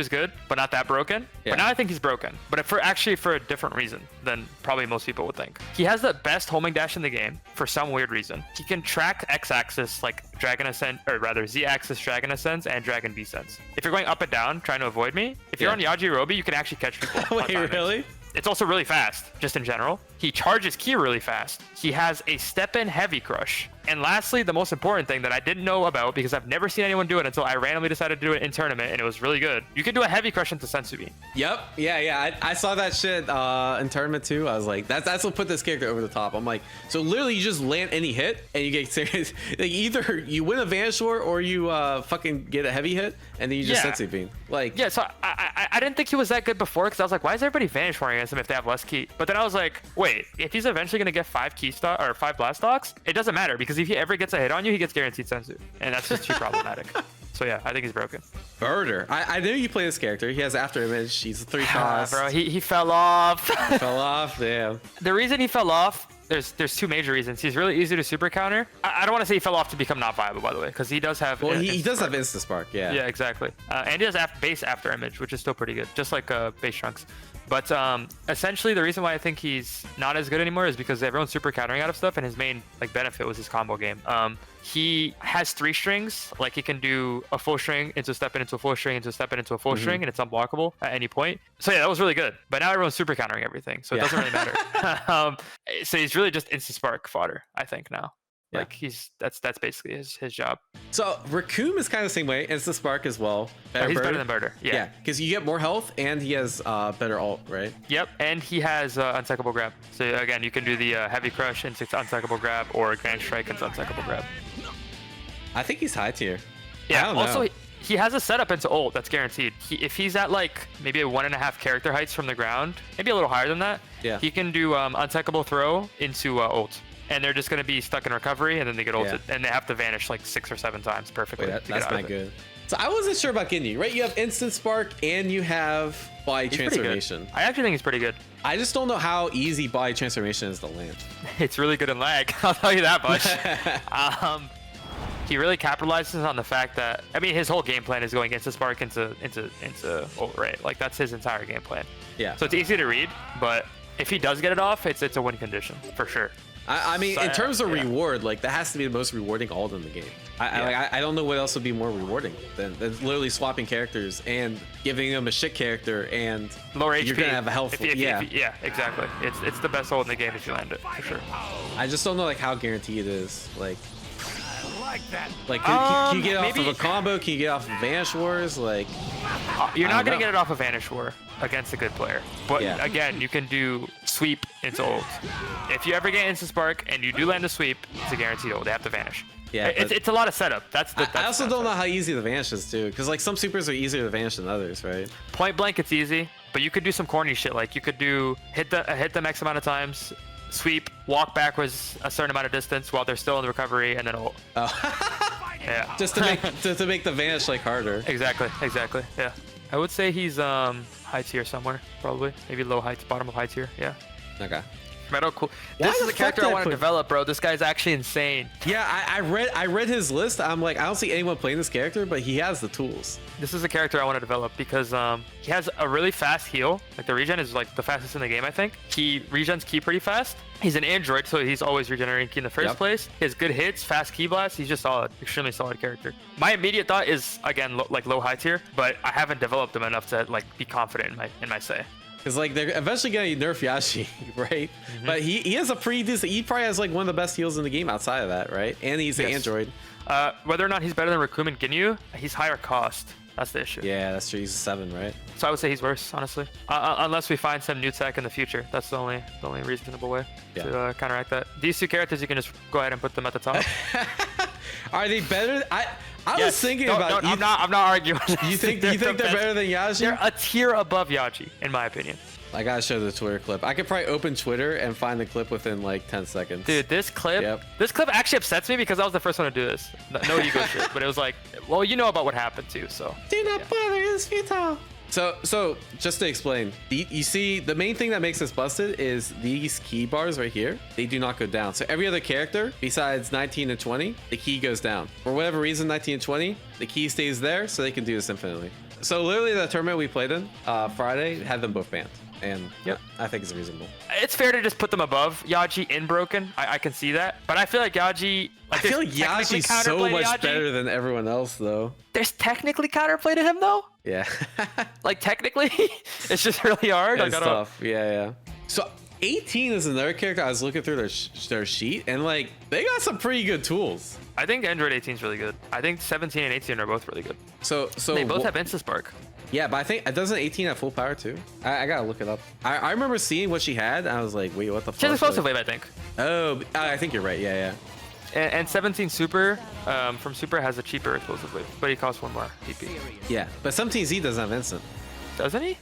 good, but not that broken. Yeah. But now I think he's broken, but for a different reason than probably most people would think. He has the best homing dash in the game for some weird reason. He can track X-axis like Dragon Ascent, or rather Z-axis Dragon Ascents and Dragon Descents. If you're going up and down trying to avoid me, if you're on Yajirobe, you can actually catch people. Wait, really? It's also really fast, just in general. He charges ki really fast. He has a step-in heavy crush. And lastly, the most important thing that I didn't know about because I've never seen anyone do it until I randomly decided to do it in tournament, and it was really good. You can do a heavy crush into Sensu Bean. Yep. Yeah. I saw that shit in tournament too. I was like, that's what put this character over the top. I'm like, so literally you just land any hit and you get serious. Like either you win a Vanish War or you fucking get a heavy hit and then you just Sensu Bean. Like so I didn't think he was that good before because I was like, why is everybody Vanish Warring against him if they have less ki? But then I was like, wait, if he's eventually gonna get 5 ki stock or 5 blast stocks, it doesn't matter because if he ever gets a hit on you, he gets guaranteed Sensu, and that's just too problematic. So yeah, I think he's broken. Burter. I knew you play this character. He has after image. He's 3 cost. Bro, he fell off. He fell off. Damn. The reason he fell off, there's 2 major reasons. He's really easy to super counter. I don't want to say he fell off to become not viable, by the way, because he does have. Well, he does have Insta Spark. Yeah. Yeah, exactly. And he has base after image, which is still pretty good, just like base Trunks. But essentially, the reason why I think he's not as good anymore is because everyone's super countering out of stuff, and his main benefit was his combo game. He has 3 strings, like he can do a full string into a step in into a full string into a step in into a full string, and it's unblockable at any point. So yeah, that was really good. But now everyone's super countering everything, so it doesn't really matter. So he's really just Insta Spark fodder, I think now. Yeah. Like that's basically his job. So Recoome is kind of the same way. It's the Spark as well. He's better than Burter. Yeah, because you get more health and he has better ult, right? Yep, and he has unsuckable grab. So again, you can do the heavy crush into unsuckable grab or grand strike into unsuckable grab. I think he's high tier. Yeah. I don't Also, know. he has a setup into ult that's guaranteed. If he's at like maybe a 1.5 character heights from the ground, maybe a little higher than that, Yeah. he can do unsuckable throw into ult. And they're just going to be stuck in recovery, and then they get ulted, and they have to vanish like 6 or 7 times perfectly. Wait, to get that's out not of it. good. So I wasn't sure about Ginyu, right? You have instant spark and you have body He's pretty good. transformation. I actually think he's pretty good. I just don't know how easy body transformation is to land. It's really good in lag. I'll tell you that much. He really capitalizes on the fact that, I mean, his whole game plan is going instant spark into ult, right? Like that's his entire game plan. Yeah. So it's easy to read, but if he does get it off, it's a win condition for sure. I mean, So, in terms of yeah. reward, like that has to be the most rewarding ult in the game. I don't know what else would be more rewarding than literally swapping characters and giving them a shit character and Lower HP. you're gonna have a health. Yeah, exactly. It's the best ult in the game if you land it for sure. I just don't know like how guaranteed it is. Like can you get off of maybe- a combo? Can you get off of Vanish Wars? Like You're I not don't gonna know. get it off of Vanish War against a good player, but Yeah. again, you can do sweep into ult. If you ever get instant spark and you do land a sweep, it's a guaranteed ult. They have to vanish. Yeah, it's but- it's a lot of setup. I also don't know how easy the vanish is too, because like some supers are easier to vanish than others, right? Point blank, it's easy, but you could do some corny shit. Like you could do hit them X amount of times, sweep, walk backwards a certain amount of distance while they're still in the recovery, and then ult. Yeah. Just to make to make the vanish like harder. Exactly. Yeah. I would say he's high tier somewhere, probably. Maybe low high, bottom of high tier. Yeah. Okay. Metal cool. Why This the is a fuck character did I I want to put- develop, bro. This guy's actually insane. Yeah, I read his list. I'm like, I don't see anyone playing this character, but he has the tools. This is a character I want to develop because he has a really fast heal. Like the regen is like the fastest in the game, I think. He regens ki pretty fast. He's an android, so he's always regenerating ki in the first Yep. place. He has good hits, fast ki blast. He's just solid, extremely solid character. My immediate thought is again like low high tier, but I haven't developed him enough to like be confident in my say. Because like they're eventually gonna nerf Yashi, right? Mm-hmm. But he has a pretty decent. He probably has like one of the best heals in the game outside of that, right? And he's an Yes. android. Whether or not he's better than Recoome and Ginyu, he's higher cost. That's the issue. Yeah, that's true. He's a 7, right? So I would say he's worse, honestly. Unless we find some new tech in the future. That's the only reasonable way to counteract that. These two characters, you can just go ahead and put them at the top. Are they better? I Yes. was thinking No, about. no, I'm not arguing. You think they're best. better than Yashi? They're a tier above Yaji, in my opinion. I gotta show the Twitter clip. I could probably open Twitter and find the clip within like 10 seconds. Dude, this clip actually upsets me because I was the first one to do this. No ego shit, but it was like, well, you know about what happened too, so. Do not bother, it's futile. So just to explain, you see the main thing that makes this busted is these key bars right here. They do not go down. So every other character besides 19 and 20, the key goes down. For whatever reason, 19 and 20, the key stays there so they can do this infinitely. So literally the tournament we played in Friday had them both banned. And Yep. I think it's reasonable. It's fair to just put them above Yaji in broken. I can see that. But I feel like Yaji... I feel like technically Yashi's so counterplay to much Yaji. better than everyone else, though. There's technically counterplay to him, though? Yeah. Like, technically? It's just really hard. It's Like, I don't- tough. Yeah. So 18 is another character. I was looking through their sheet, and like they got some pretty good tools. I think Android 18 is really good. I think 17 and 18 are both really good. So They both have Insta Spark. Yeah, but I think doesn't 18 have full power too? I gotta look it up. I remember seeing what she had, and I was like, wait, what the fuck? She has explosive wave, I think. Oh, I think you're right. Yeah. And 17 Super from Super has a cheaper explosive wave, but he costs 1 more PP. Yeah, but 17Z doesn't have instant. Doesn't he?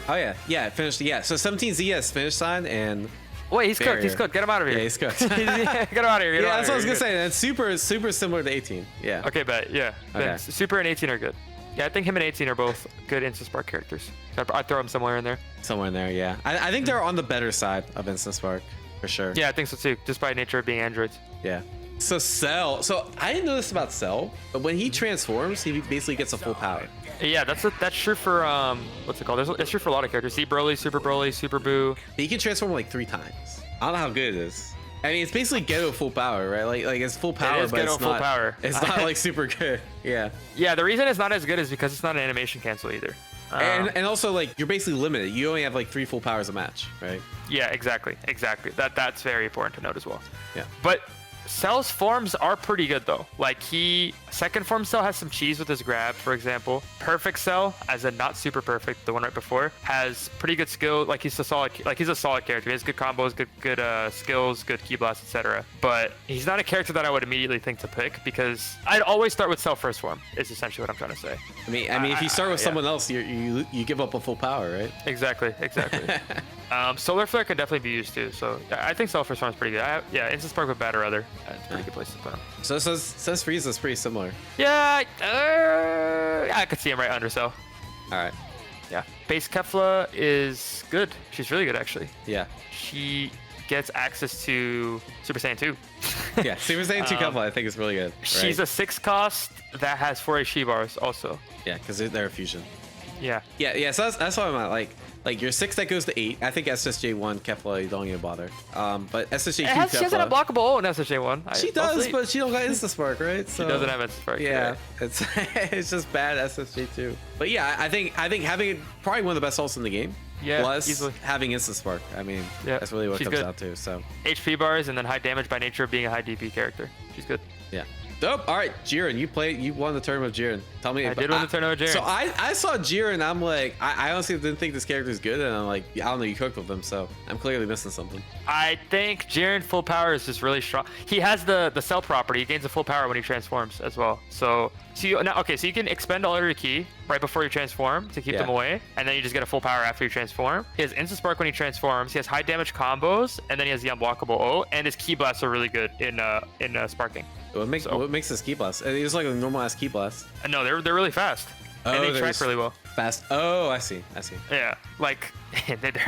Oh yeah, finished. Yeah, so 17Z has finish sign and Wait, he's cooked. He's barrier. cooked. Get him out of here. Yeah, he's cooked. Get him out of here. Get him Yeah, out that's of what I was here. gonna say. And super is similar to 18. Yeah. Okay, bet. Yeah. Then Okay. Super and 18 are good. Yeah, I think him and 18 are both good Insta Spark characters. I'd throw them somewhere in there. Somewhere in there, yeah. I think they're on the better side of Instant Spark, for sure. Yeah, I think so too, just by nature of being androids. Yeah. So Cell. So I didn't know this about Cell, but when he transforms, he basically gets a full power. Yeah, that's true for what's it called? That's true for a lot of characters. See Brolys, Super Buu. He can transform like 3 times. I don't know how good it is. I mean, it's basically Gero full power, right? Like it's full power, is but Gero it's full not. power. It's not like super good. Yeah. Yeah, the reason it's not as good is because it's not an animation cancel either. And also like you're basically limited. You only have like 3 full powers a match, right? Yeah, exactly. That's very important to note as well. Yeah. But Cell's forms are pretty good though. Like second form Cell has some cheese with his grab, for example. Perfect Cell, as in not super perfect, the one right before, has pretty good skill. Like he's a solid character. He has good combos, good skills, good ki blast, etc. But he's not a character that I would immediately think to pick because I'd always start with Cell first form. Is essentially what I'm trying to say. I mean, if you start with someone else, you give up a full power, right? Exactly. Solar Flare could definitely be used too. So I think Cell first form is pretty good. Instant Spark with Bad or Other. It's a pretty good place to put him. So since Frieza's pretty similar. Yeah, I could see him right under Cell. All right. Yeah. Base Kefla is good. She's really good, actually. Yeah. She gets access to Super Saiyan 2. Yeah, Super Saiyan 2 Kefla I think is really good. Right? She's a 6 cost that has 4 HP bars also. Yeah, because they're a fusion. Yeah. Yeah, so that's what I'm at. Like your 6 that goes to 8. I think SSJ1 Kefla, you don't even bother. But SSJ2 Kefla. She has an unblockable ult in SSJ1. She does, but she don't got Insta Spark, right? So, she doesn't have Insta Spark. Yeah, it's it's just bad SSJ2. But yeah, I think having probably one of the best ults in the game. Yeah, plus easily. having Insta Spark. I mean, that's really what it comes down to. So HP bars and then high damage by nature of being a high DP character. She's good. Yeah. Dope. All right, Jiren, you won the tournament with Jiren. Tell me. I did win the tournament with Jiren. So I saw Jiren. I'm like, I honestly didn't think this character is good, and I'm like, I don't know, you cooked with him, so I'm clearly missing something. I think Jiren full power is just really strong. He has the cell property. He gains a full power when he transforms as well. So you can expend all of your ki right before you transform to keep them away, and then you just get a full power after you transform. He has Instant Spark when he transforms. He has high damage combos, and then he has the unblockable O, and his ki blasts are really good in sparking. What makes this ki blast? It's like a normal ass ki blast. No, they're really fast. Oh, and they track really well. Fast. Oh, I see. Yeah, like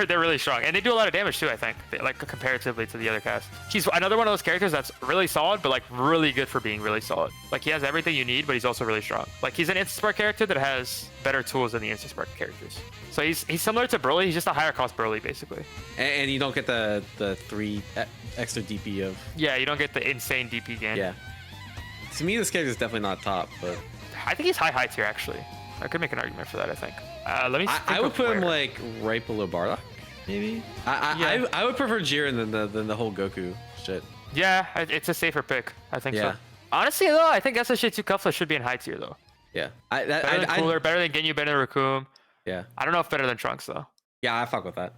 they're really strong, and they do a lot of damage too. I think, like comparatively to the other cast. He's another one of those characters that's really solid, but like really good for being really solid. Like he has everything you need, but he's also really strong. Like he's an Instant Spark character that has better tools than the Instant Spark characters. So he's similar to Broly. He's just a higher cost Broly basically. And you don't get the 3 extra DP of. Yeah, you don't get the insane DP gain. Yeah. To me, this character is definitely not top, but I think he's high tier actually. I could make an argument for that. I think. Let me. I would put him like right below Bardock, maybe. I would prefer Jiren than the whole Goku shit. Yeah, it's a safer pick. I think so. Honestly, though, I think SSJ2 Kefla should be in high tier though. Yeah. Better than Cooler, better than Ginyu, better than Recoome. Yeah. I don't know if better than Trunks though. Yeah, I fuck with that.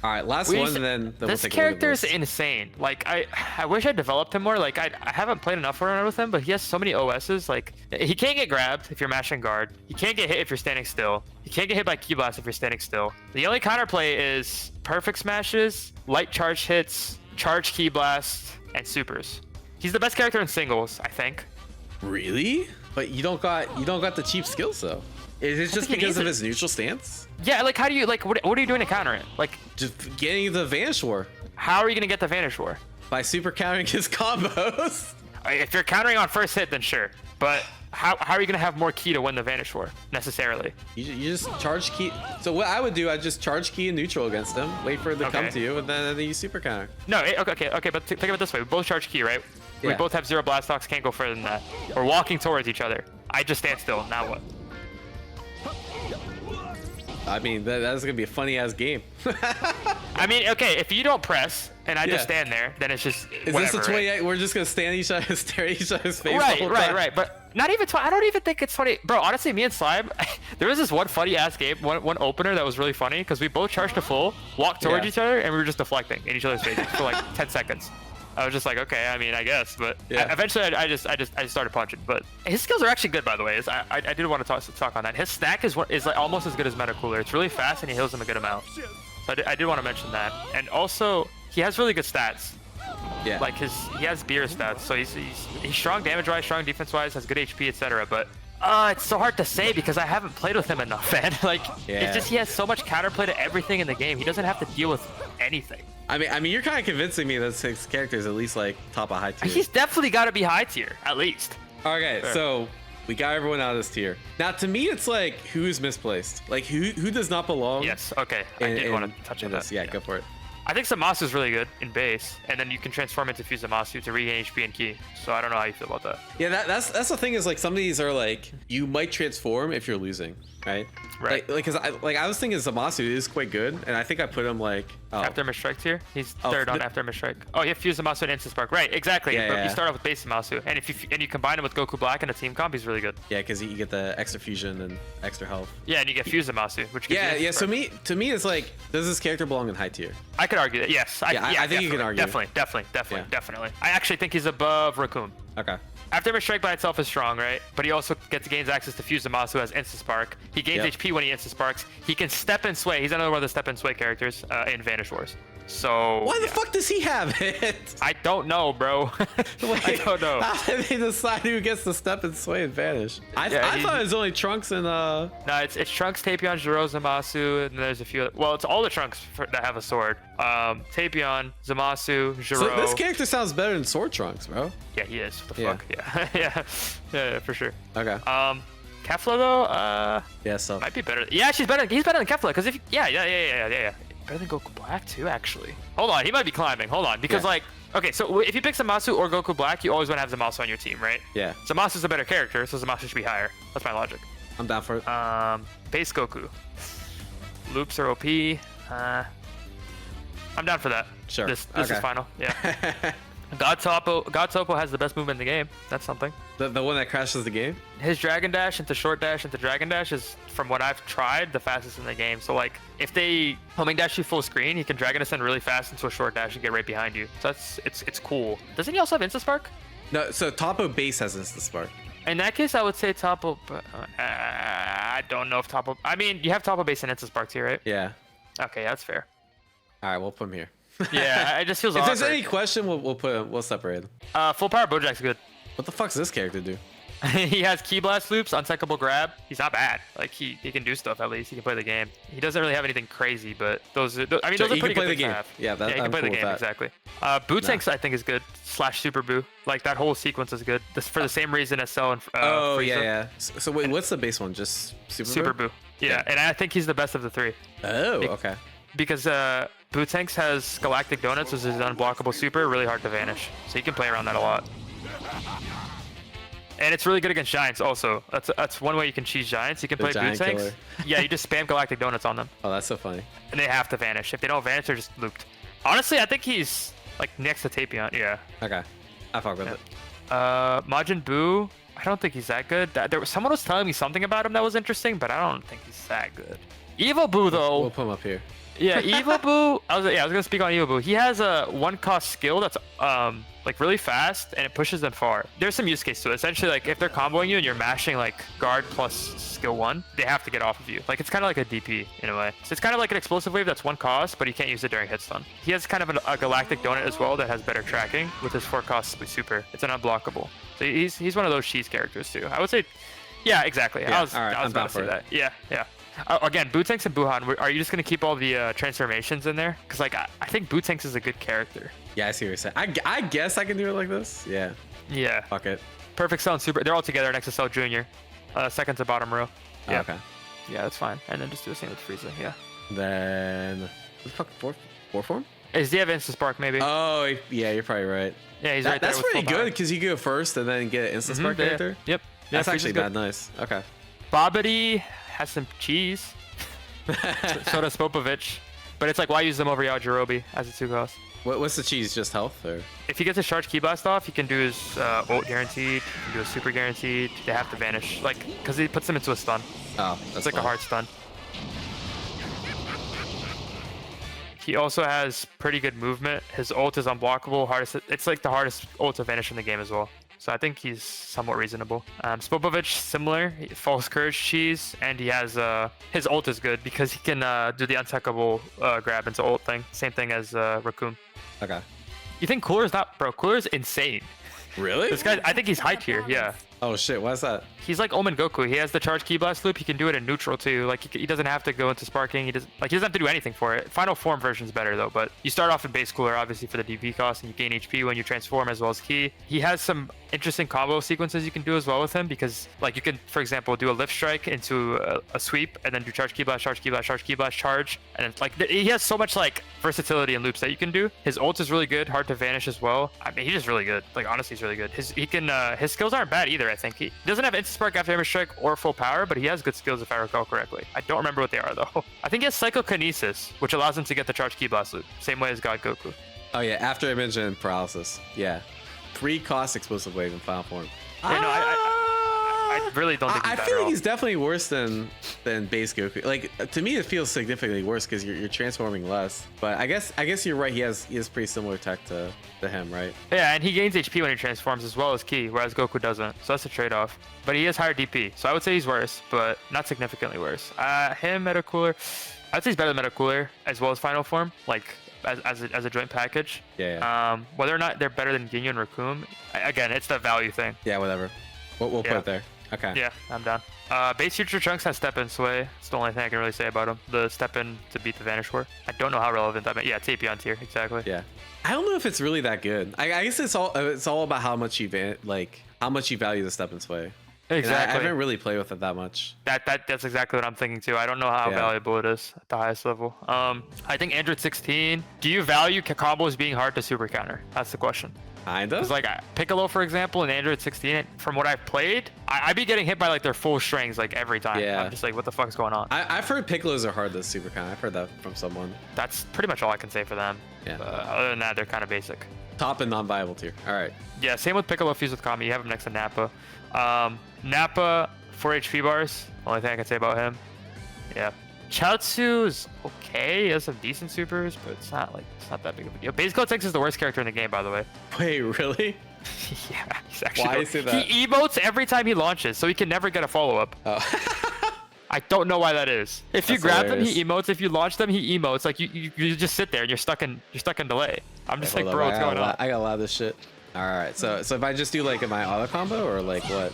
All right, last one, and then this character is insane. Like I wish I developed him more. Like I haven't played enough around with him, but he has so many OSs. Like he can't get grabbed if you're mashing guard. He can't get hit if you're standing still. He can't get hit by ki blast if you're standing still. The only counterplay is perfect smashes, light charge hits, charge ki blast, and supers. He's the best character in singles, I think. Really? But you don't got the cheap skills though. Is it just because of his neutral stance? Yeah, like how do you what are you doing to counter it? Like just getting the Vanish War. How are you gonna get the Vanish War? By super countering his combos. If you're countering on first hit, then sure. But how are you gonna have more ki to win the Vanish War necessarily? You just charge ki. So what I would do, I'd just charge ki and neutral against him, wait for it to come to you, and then you super counter. No, okay. But think of it this way: we both charge ki, right? Yeah. We both have 0 blast stocks, can't go further than that. We're walking towards each other. I just stand still. Now what? I mean, that's gonna be a funny ass game. I mean, okay, if you don't press and I just stand there, then it's just whatever. Is this a 28? Right? We're just gonna stand each other, stare at each other's face. Right. But not even 20. I don't even think it's funny, bro. Honestly, me and Slime, there was this one funny ass game, one opener that was really funny because we both charged to full, walked towards each other, and we were just deflecting in each other's faces for like 10 seconds. I was just like, okay, I mean, I guess, but eventually I just started punching. But his skills are actually good, by the way. I did want to talk on that. His stack is like almost as good as Meta Cooler. It's really fast and he heals him a good amount. So I did want to mention that. And also, he has really good stats. Yeah. Like he has Beerus stats, so he's strong damage-wise, strong defense-wise, has good HP, etc. But it's so hard to say because I haven't played with him enough, man. Like it's just he has so much counterplay to everything in the game. He doesn't have to deal with anything. I mean, you're kind of convincing me that 6 characters at least like top of high tier. He's definitely got to be high tier, at least. Okay, so we got everyone out of this tier. Now, to me, it's like who's misplaced, like who does not belong. Yes. Okay. I did want to touch on this. Yeah, go for it. I think Zamasu is really good in base, and then you can transform into Fuse Zamasu to regain HP and ki. So I don't know how you feel about that. Yeah, that's the thing is like some of these are like you might transform if you're losing, right? Right. Like because I was thinking Zamasu is quite good, and I think I put him like After Strike tier, he's third on After Strike. Oh, you have Fuse Zamasu and Instant Spark. Right, exactly. Yeah, But yeah. you start off with base Zamasu, and if you combine him with Goku Black in a team comp, he's really good. Yeah, because you get the extra fusion and extra health. Yeah, and you get Fuse Zamasu, which gives you Yeah, Instant yeah. So Spark. to me, it's like, does this character belong in high tier? I could argue that. Yes. I think you can argue. Definitely. I actually think he's above Recoome. Okay. After Strike by itself is strong, right? But he also gains access to Fuse Zamasu as Instant Spark. He gains HP when he Instant Sparks. He can Step and Sway. He's another one of the Step and Sway characters in Vanish Wars. So Why the fuck does he have it? I don't know, bro. I don't know. How did they decide who gets to step and sway and vanish? I thought it was only Trunks and No, it's Trunks, Tapion, Gero, Zamasu, and there's a few. Well, it's all the Trunks that have a sword. Tapion, Zamasu, Gero. So this character sounds better than Sword Trunks, bro. Yeah, he is. What the fuck? Yeah. yeah, for sure. Okay. Kefla though, Yeah, so might be better. Yeah, he's better than Kefla because if yeah. Better than Goku Black too, actually. Hold on, he might be climbing. Hold on, because like, okay, so if you pick Zamasu or Goku Black, you always want to have Zamasu on your team, right? Yeah. Zamasu's a better character, so Zamasu should be higher. That's my logic. I'm down for it. Base Goku. Loops are OP. I'm down for that. Sure. This is final. Yeah. God Toppo has the best movement in the game. That's something. The one that crashes the game? His Dragon Dash into Short Dash into Dragon Dash is, from what I've tried, the fastest in the game. So like, if they homing dash you full screen, he can Dragon Ascend really fast into a Short Dash and get right behind you. So it's cool. Doesn't he also have Insta Spark? No, so Toppo base has Instant Spark. In that case, I would say Toppo, but I don't know if Toppo. I mean, you have Toppo base and Instant Spark here, right? Yeah. Okay, that's fair. All right, we'll put him here. Yeah, it just feels If awkward. there's any question, we'll separate him. Full power Bojack's good. What the fuck does this character do? He has Ki Blast loops, Unsinkable Grab. He's not bad. Like he can do stuff at least. He can play the game. He doesn't really have anything crazy, but those are pretty good things to have. Yeah, he can play the game exactly. Gotenks I think is good. / Super Buu. Like that whole sequence is good. This for the same reason as Cell and Frieza. yeah. So wait, what's the base one? Just Super Buu. Yeah, and I think he's the best of the three. Oh, okay. Because Gotenks has Galactic Donuts, which is an unblockable super, really hard to vanish. So you can play around that a lot. And it's really good against Giants also. That's one way you can cheese Giants. You can play Gotenks. Yeah, you just spam Galactic Donuts on them. Oh, that's so funny. And they have to vanish. If they don't vanish, they're just looped. Honestly, I think he's like next to Tapion. Yeah. Okay. I fuck with it. Majin Buu, I don't think he's that good. Someone was telling me something about him that was interesting, but I don't think he's that good. Evil Buu though. We'll put him up here. Yeah, Evil Buu. I was gonna speak on Evil Buu. He has a 1-cost skill that's like really fast and it pushes them far. There's some use case to it. Essentially, like if they're comboing you and you're mashing like guard plus skill 1, they have to get off of you. Like it's kind of like a DP in a way. So it's kind of like an explosive wave that's 1 cost, but you can't use it during hit stun. He has kind of a Galactic Donut as well that has better tracking with his 4-cost super. It's an unblockable. So he's one of those cheese characters too. I would say, yeah, exactly. Yeah, I was about to say that. Yeah. Again, Gotenks and Buhan, are you just going to keep all the transformations in there? Because like, I think Gotenks is a good character. Yeah, I see what you're saying. I guess I can do it like this. Yeah. Yeah. Fuck it. Perfect Cell and Super. They're all together next to Cell Jr. Second to bottom row. Yeah. Okay. Yeah, that's fine. And then just do the same with Frieza. Yeah. Then what the fuck? Four form? Is he have Instant Spark maybe? Oh, yeah, you're probably right. Yeah, he's right there. That's pretty good because you go first and then get an Instant Spark character. Yep. That's actually bad. Nice. Okay. Babidi has some cheese. So does Spopovich. But it's like, why use them over Yajirobe as a 2-cost? What's the cheese? Just health? Or? If he gets his charge Ki Blast off, he can do his ult guaranteed, he can do a super guaranteed. They have to vanish. Like, because he puts them into a stun. Oh, that's it's like fun. a hard stun. He also has pretty good movement. His ult is unblockable. It's like the hardest ult to vanish in the game as well. So I think he's somewhat reasonable. Spopovich, similar. False Courage cheese. And he has... his ult is good because he can do the untechable grab into ult thing. Same thing as Recoome. Okay. You think Cooler's not... Bro, Cooler's insane. Really? This guy... I think he's high tier. Yeah. Oh, shit. Why is that? He's like Omen Goku. He has the charge Ki Blast loop. He can do it in neutral too. Like he doesn't have to go into sparking. He doesn't have to do anything for it. Final form version's better though. But you start off in base Cooler obviously for the DP cost, and you gain HP when you transform as well as Ki. He has some interesting combo sequences you can do as well with him, because like you can, for example, do a lift strike into a sweep and then do charge ki blast, charge ki blast, charge ki blast, charge, and it's like he has so much like versatility and loops that you can do. His ult is really good, hard to vanish as well. I mean, he's just really good. Like honestly, he's really good. His skills aren't bad either. I think he doesn't have instant spark after damage strike or full power, but he has good skills if I recall correctly. I don't remember what they are though. I think he has psychokinesis, which allows him to get the charge ki blast loop, same way as God Goku. Oh yeah, after I mentioned paralysis. Yeah. 3-cost explosive wave in final form. Yeah, no, I really don't think he's I bad feel at like all. he's definitely worse than base Goku. Like to me, it feels significantly worse because you're transforming less. But I guess you're right. He has pretty similar tech to him, right? Yeah, and he gains HP when he transforms as well as Ki, whereas Goku doesn't. So that's a trade-off. But he has higher DP, so I would say he's worse, but not significantly worse. Him, Metacooler, I would say he's better than Metacooler as well as Final Form, like as a joint package. Yeah. Whether or not they're better than Ginyu and Recoome, again, it's the value thing. Yeah, whatever. We'll put it there. Okay. Yeah, I'm down. Base Future Trunks has Step In Sway. It's the only thing I can really say about him. The Step In to beat the Vanish War. I don't know how relevant that is. Yeah, Tapion tier, exactly. Yeah. I don't know if it's really that good. I guess it's all about how much you value the Step and Sway. Exactly. I haven't really played with it that much. That's exactly what I'm thinking too. I don't know how valuable it is at the highest level. I think Android 16. Do you value combos being hard to super counter? That's the question. Kind of. Because like Piccolo, for example, in Android 16, from what I've played, I'd be getting hit by like their full strings like every time. Yeah. I'm just like, what the fuck's going on? I've heard Piccolos are hard to super counter. I've heard that from someone. That's pretty much all I can say for them. Yeah. Other than that, they're kind of basic. Top and non-viable tier. All right. Yeah, same with Piccolo fused with Kami. You have him next to Nappa. Nappa, 4 HP bars. Only thing I can say about him. Yeah. Chaozu's okay. He has some decent supers, but it's not that big of a deal. Base Gotenks is the worst character in the game, by the way. Wait, really? Yeah, he's actually. Why is it that? He emotes every time he launches, so he can never get a follow-up. Oh. I don't know why that is. If you That's grab hilarious. them, he emotes. If you launch them, he emotes. Like you just sit there and you're stuck in delay. I'm just like, Hold bro, up, what's going on? I got a lot of this shit. All right. So if I just do like my auto combo or like what?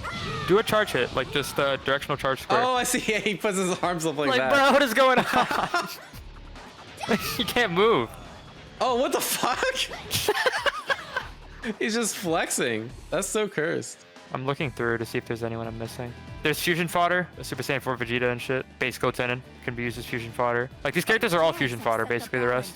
Do a charge hit, like just a directional charge square. Oh, I see. Yeah, he puts his arms up like that. Bro, what is going on? He can't move. Oh, what the fuck? He's just flexing. That's so cursed. I'm looking through to see if there's anyone I'm missing. There's fusion fodder, Super Saiyan 4 Vegeta and shit. Base Gotenks can be used as fusion fodder. Like these characters are all fusion fodder, basically the rest.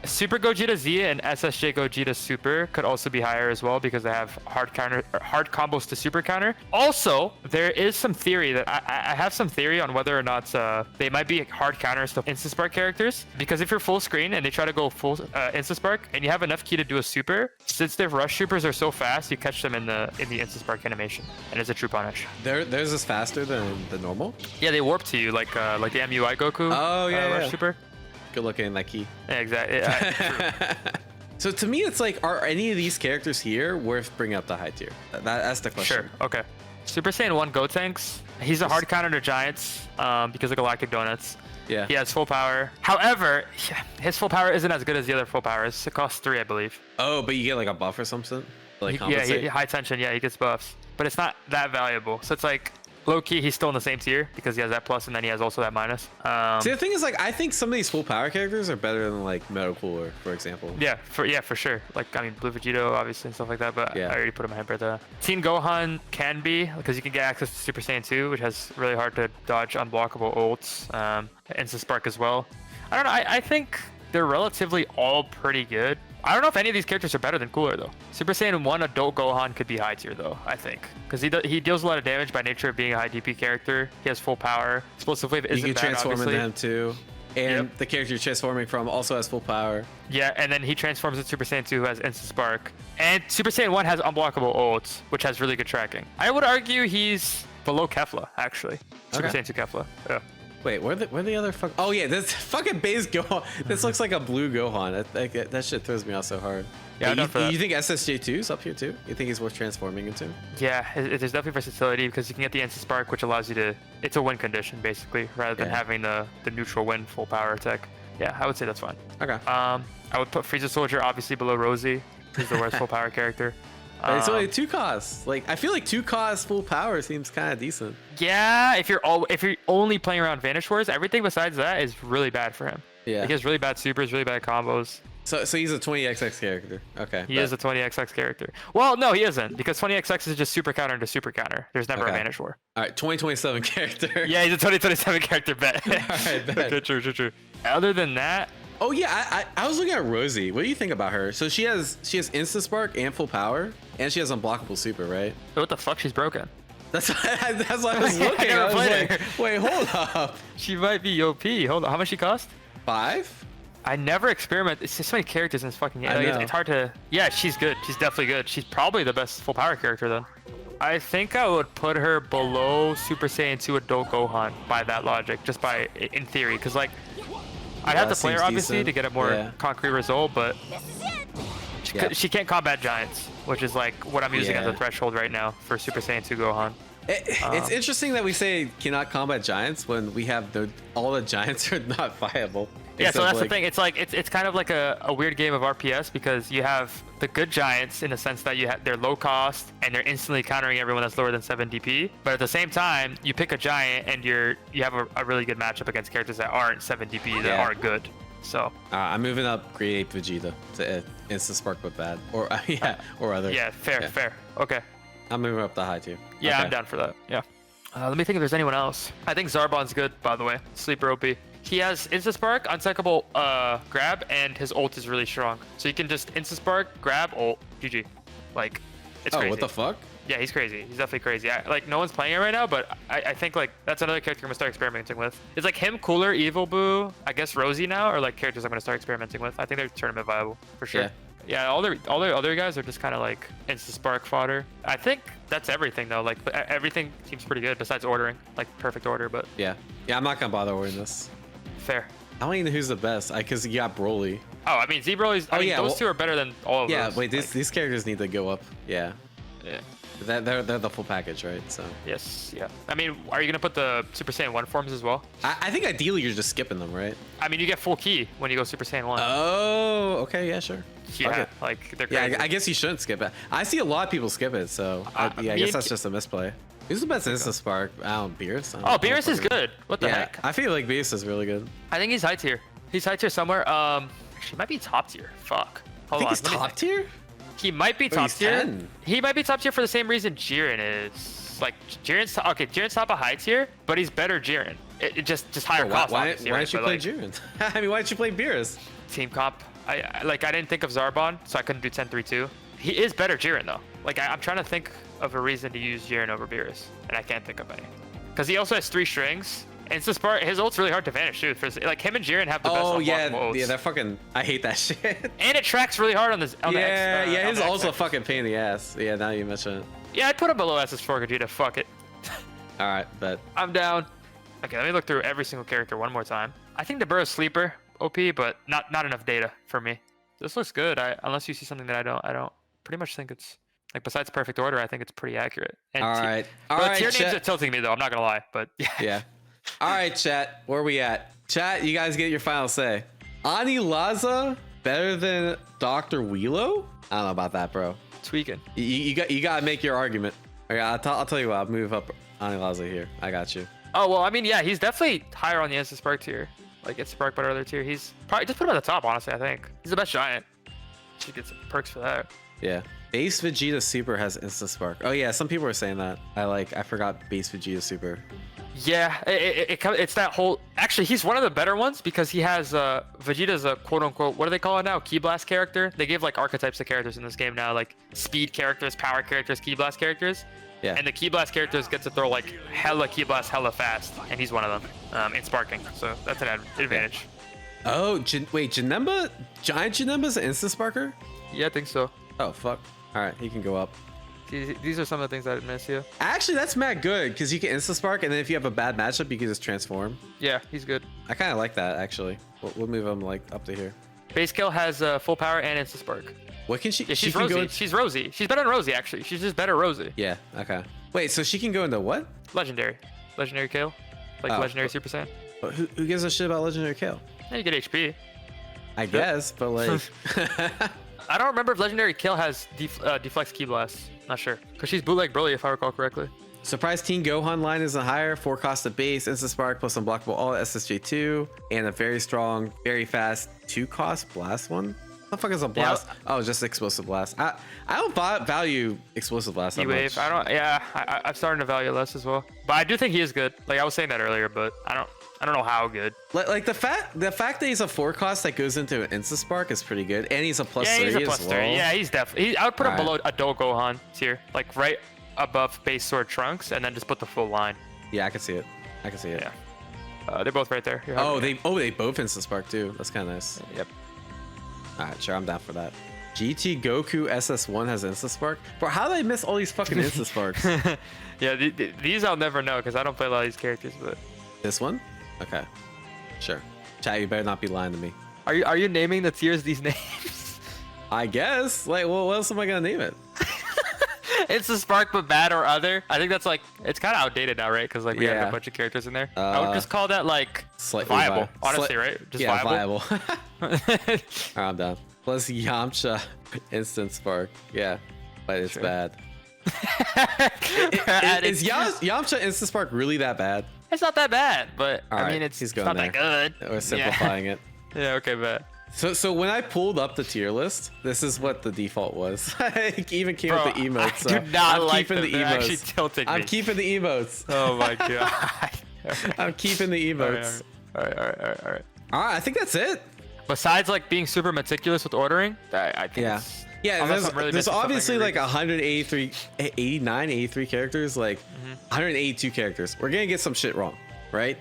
Super Gogeta Z and SSJ Gogeta Super could also be higher as well because they have hard combos to super counter. Also, there is some theory that I have some theory on whether or not they might be hard counters to Insta Spark characters, because if you're full screen and they try to go full Insta Spark and you have enough ki to do a super, since their rush supers are so fast, you catch them in the Insta Spark animation, and it's a true punish. Theirs is faster than the normal. Yeah, they warp to you like the MUI Goku. Oh yeah, rush yeah. super. Good looking in that key. Yeah, exactly. Yeah, So to me, it's like, are any of these characters here worth bringing up to high tier? That's the question. Sure. Okay. Super Saiyan 1 Gotenks. He's a hard counter to Giants because of Galactic Donuts. Yeah. He has full power. However, his full power isn't as good as the other full powers. It costs 3, I believe. Oh, but you get like a buff or something? Like Yeah, compensate? high tension. Yeah, he gets buffs. But it's not that valuable. So it's like, low-key, he's still in the same tier because he has that plus and then he has also that minus. See, the thing is, like, I think some of these full power characters are better than like Metal Cooler, for example. Yeah, for sure. Like, I mean, Blue Vegito, obviously, and stuff like that, but Yeah. I already put him in my head right there. Teen Gohan can be, because you can get access to Super Saiyan 2, which has really hard to dodge unblockable ults, Insta Spark as well. I don't know, I think they're relatively all pretty good. I don't know if any of these characters are better than Cooler, though. Super Saiyan 1 Adult Gohan could be high tier, though, I think. Because he deals a lot of damage by nature of being a high DP character. He has full power. Explosive Wave isn't You can bad, transform obviously. into him too. And Yep. the character you're transforming from also has full power. Yeah, and then he transforms into Super Saiyan 2, who has Instant Spark. And Super Saiyan 1 has unblockable ults, which has really good tracking. I would argue he's below Kefla, actually. Super Okay. Saiyan 2 Kefla. Yeah. Wait, where the other fuck? Oh yeah, this fucking base Gohan. This looks like a blue Gohan. That shit throws me off so hard. Yeah, I'm down for that. You think SSJ2 is up here too? You think he's worth transforming into? Yeah, there's definitely versatility because you can get the Instant Spark, which allows you to... It's a win condition, basically, rather than Yeah. having the neutral win full power attack. Yeah, I would say that's fine. Okay. I would put Frieza Soldier obviously below Roasie. He's the worst full power character. But it's only 2 costs. Like, I feel like 2 costs full power seems kind of decent. Yeah, if you're only playing around Vanish Wars, everything besides that is really bad for him. Yeah. Like, he has really bad supers, really bad combos. So he's a 20XX character. Okay. He is a 20XX character. Well, no, he isn't, because 20XX is just super counter into super counter. There's never a Vanish War. All right, 2027 character. Yeah, he's a 2027 character, bet. All right, bet. Okay, true. Other than that, oh yeah, I was looking at Roasie. What do you think about her? So she has Insta Spark and full power, and she has unblockable super, right? what the fuck? She's broken. That's what I was looking. never I was played like, her. wait, hold up. She might be OP. Hold on, how much she cost? 5? I never experiment. It's just so many characters in this fucking game. I Like, know. it's hard to. Yeah, she's good. She's definitely good. She's probably the best full power character then. I think I would put her below Super Saiyan 2 Adult Gohan by that logic, just by in theory, because like I'd have to play her seems obviously decent. to get a more concrete result, but Yeah. she can't combat giants, which is like what I'm using as a Yeah. threshold right now for Super Saiyan 2 Gohan. It's interesting that we say cannot combat giants when we have all the giants are not viable. Yeah, so Except, that's like, the thing. It's like it's kind of like a weird game of RPS, because you have the good giants in the sense that they're low cost and they're instantly countering everyone that's lower than 7 DP. But at the same time, you pick a giant and you have a really good matchup against characters that aren't 7 DP that Yeah. are good. So I'm moving up grade 8 Vegeta to Insta Spark but bad, or or other. yeah, fair. Okay. I'm moving up the high tier. Yeah, Okay. I'm down for that. Yeah. Let me think if there's anyone else. I think Zarbon's good, by the way. Sleeper OP. He has Insta Spark, Unsinkable grab, and his ult is really strong. So you can just Insta Spark, grab, ult, GG. Like, it's crazy. What the fuck? Yeah, he's crazy. He's definitely crazy. Like, no one's playing it right now, but I think, like, that's another character I'm going to start experimenting with. It's like him, Cooler, Evil Boo, I guess Roasie now, are like characters I'm going to start experimenting with. I think they're tournament viable, for sure. Yeah, all the other guys are just kind of like Insta Spark fodder. I think that's everything, though. Like, everything seems pretty good besides ordering. Like, perfect order, but Yeah, I'm not gonna bother ordering this. fair. I don't even know who's the best. Because you got Broly. Oh, I mean, Z-Broly's... I mean, yeah, those well- two are better than all of Yeah, those. wait, Like, these characters need to go up. Yeah, yeah. they're the full package, right? So Yes, yeah. I mean, are you going to put the Super Saiyan 1 forms as well? I think ideally you're just skipping them, right? I mean, you get full key when you go Super Saiyan 1. Oh, okay, yeah, sure. yeah, Okay. like, they're Yeah, crazy. I guess you shouldn't skip it. I see a lot of people skip it, so I me guess and that's just a misplay. Who's the best Insta Spark? Beerus. Oh, Beerus is good. What the heck? I feel like Beerus is really good. I think he's high tier. He's high tier somewhere. Actually, might be top tier. Fuck. I Hold think on. he's let me top think. tier. He might be Oh, top he's tier. 10. He might be top tier for the same reason Jiren is. Like, Jiren's top a high tier, but he's better Jiren. It just higher Why cost. obviously, didn't right? you But, play like, Jiren? I mean, why didn't you play Beerus? team comp? I didn't think of Zarbon, so I couldn't do 10-3-2. He is better Jiren though. Like, I'm trying to think of a reason to use Jiren over Beerus, and I can't think of any. Because he also has 3 strings. And it's just his ult's really hard to vanish too. Like, him and Jiren have the best unblockable ults. yeah, they're fucking. I hate that shit. And it tracks really hard on this. On Yeah, the X, his on the also X. fucking pain in the ass. Yeah, now you mention it. Yeah, I'd put him below SS4 Gogeta. Fuck it. All right, bet. I'm down. Okay, let me look through every single character one more time. I think the Burrow sleeper OP, but not enough data for me. This looks good. Unless you see something that I don't pretty much think it's like, besides perfect order, I think it's pretty accurate. And All right, all But right, tier names chat. are tilting me though. I'm not gonna lie, but yeah. Yeah. All right, chat. Where we at? Chat, you guys get your final say. Anilaza better than Dr. Wheelo? I don't know about that, bro. Tweaking. You gotta make your argument. Okay, I'll tell you what. I'll move up Anilaza here. I got you. Oh well, I mean, yeah, he's definitely higher on the Insta Spark tier. Like, it's Spark but other tier. He's probably just put him at the top, honestly. I think he's the best giant. Should get some perks for that. Yeah. Base Vegeta Super has Insta Spark. Oh yeah, some people are saying that. I forgot Base Vegeta Super. Yeah, it's that whole. Actually, he's one of the better ones because he has Vegeta's a quote unquote, what do they call it now? Key Blast character. They give like archetypes of characters in this game now, like speed characters, power characters, Key Blast characters. Yeah. And the Key Blast characters get to throw like hella Key Blast hella fast, and he's one of them in sparking. So that's an advantage. Oh, wait, Janemba? Giant Janemba's an Insta Sparker? Yeah, I think so. Oh, fuck. All right, he can go up. These are some of the things I didn't miss. Yeah. Actually, that's mad good because you can Insta Spark, and then if you have a bad matchup, you can just transform. Yeah, he's good. I kind of like that, actually. We'll move him like up to here. Base kill has full power and Insta Spark. What can she? Yeah, she she's can Rosie. go in- She's Rosie. She's better than Rosie, actually. She's just better Rosie. Yeah. Okay. Wait. So she can go into what? Legendary kill, like Oh, legendary Super Saiyan. But who gives a shit about Legendary Kill? Yeah, you get HP. I guess, but like. I don't remember if legendary kill has deflex Key Blast. Not sure, because she's bootleg Broly if I recall correctly. Surprise Teen Gohan line isn't higher. 4 cost of base, Insta Spark plus unblockable all SSJ2, and a very strong, very fast 2 cost blast one. Motherfucker's a blast. Oh, just explosive blast. I don't value explosive blast that E-wave. much. I don't. Yeah, I'm starting to value it less as well. But I do think he is good. Like I was saying that earlier, but I don't know how good. Like the fact that he's a 4 cost that goes into an Insta Spark is pretty good, and he's a +3 he's a as +3. well. Yeah, he's definitely. I would put him below adult Gohan tier, like right above base sword Trunks, and then just put the full line. Yeah, I can see it. I can see it. Yeah. They're both right there. They both Insta Spark too. That's kind of nice. Yep. All right, sure, I'm down for that. GT Goku SS1 has Insta Spark. Bro, how did I miss all these fucking Insta Sparks? Yeah, these I'll never know because I don't play a lot of these characters. But This one? Okay, sure. Chat, you better not be lying to me. are you naming the tiers these names? I guess. Like, well, what else am I gonna name it? It's a Spark but bad or other. I think that's like it's kind of outdated now, right? Because like we have a bunch of characters in there. I would just call that like Slightly viable, honestly, right? Just viable. All right, I'm down. Plus Yamcha Instant Spark. Yeah, but it's bad. Is Yamcha Instant Spark really that bad? It's not that bad, but All I right, mean it's he's going not that good. We're simplifying it. Yeah, okay, bet. So when I pulled up the tier list, this is what the default was. I even came with the emotes. I do not I'm like keeping them. the They're emotes. actually tilting me. I'm keeping the emotes. Oh my god. I'm keeping the emotes. All right. All right, I think that's it. Besides like being super meticulous with ordering, I think it's, unless I'm really there's missing obviously something like 183, 89, 83 characters, like 182 characters. We're gonna get some shit wrong, right?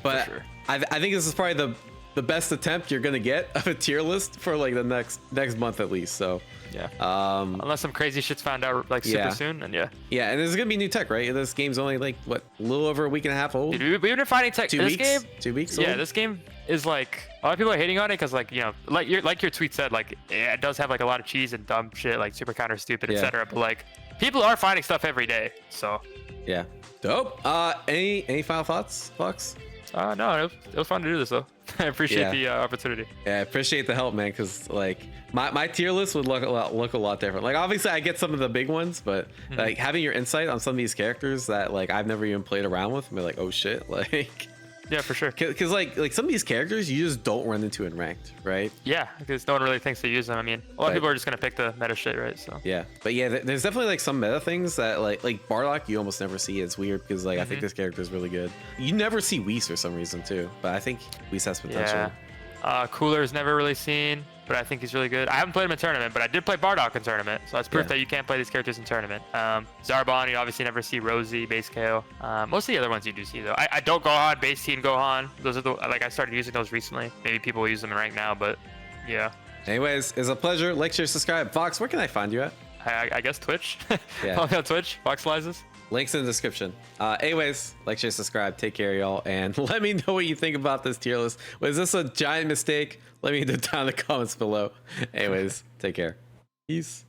But sure. I think this is probably the best attempt you're gonna get of a tier list for like the next month at least. So yeah. Unless some crazy shit's found out like super soon, and yeah, and there's gonna be new tech, right? This game's only like what, a little over a week and a half old. Dude, we've been finding tech. 2 this weeks. game, 2 weeks. yeah, old? this game is like a lot of people are hating on it because like like your tweet said, like it does have like a lot of cheese and dumb shit, like super counter stupid, etc. But like people are finding stuff every day, so yeah, dope. Any final thoughts, Fox? No, it was fun to do this though. I appreciate the opportunity. Yeah, I appreciate the help, man. Because like my tier list would look a lot different. Like obviously I get some of the big ones, but like having your insight on some of these characters that like I've never even played around with, and be like, oh shit, like. Yeah, for sure. Because like some of these characters you just don't run into in ranked, right? Yeah, because no one really thinks to use them. I mean, a lot of people are just gonna pick the meta shit, right? So yeah, but yeah, there's definitely like some meta things that like Bardock you almost never see. It's weird because like I think this character is really good. You never see Whis for some reason too, but I think Whis has potential. Yeah. Cooler's never really seen, but I think he's really good. I haven't played him in tournament, but I did play Bardock in tournament, so that's proof that you can't play these characters in tournament. Zarbon, you obviously never see Roasie, base KO. Most of the other ones you do see though. I don't Gohan, base team Gohan. Those are the I started using those recently. Maybe people will use them in rank now, but yeah. Anyways, it's a pleasure. Like, share, subscribe. Fox, where can I find you at? I guess Twitch. Yeah. Follow me on Twitch. Foxlizes. Links in the description. Anyways, like, share, subscribe. Take care, y'all. And let me know what you think about this tier list. Was this a giant mistake? Let me know down in the comments below. Anyways, take care. Peace.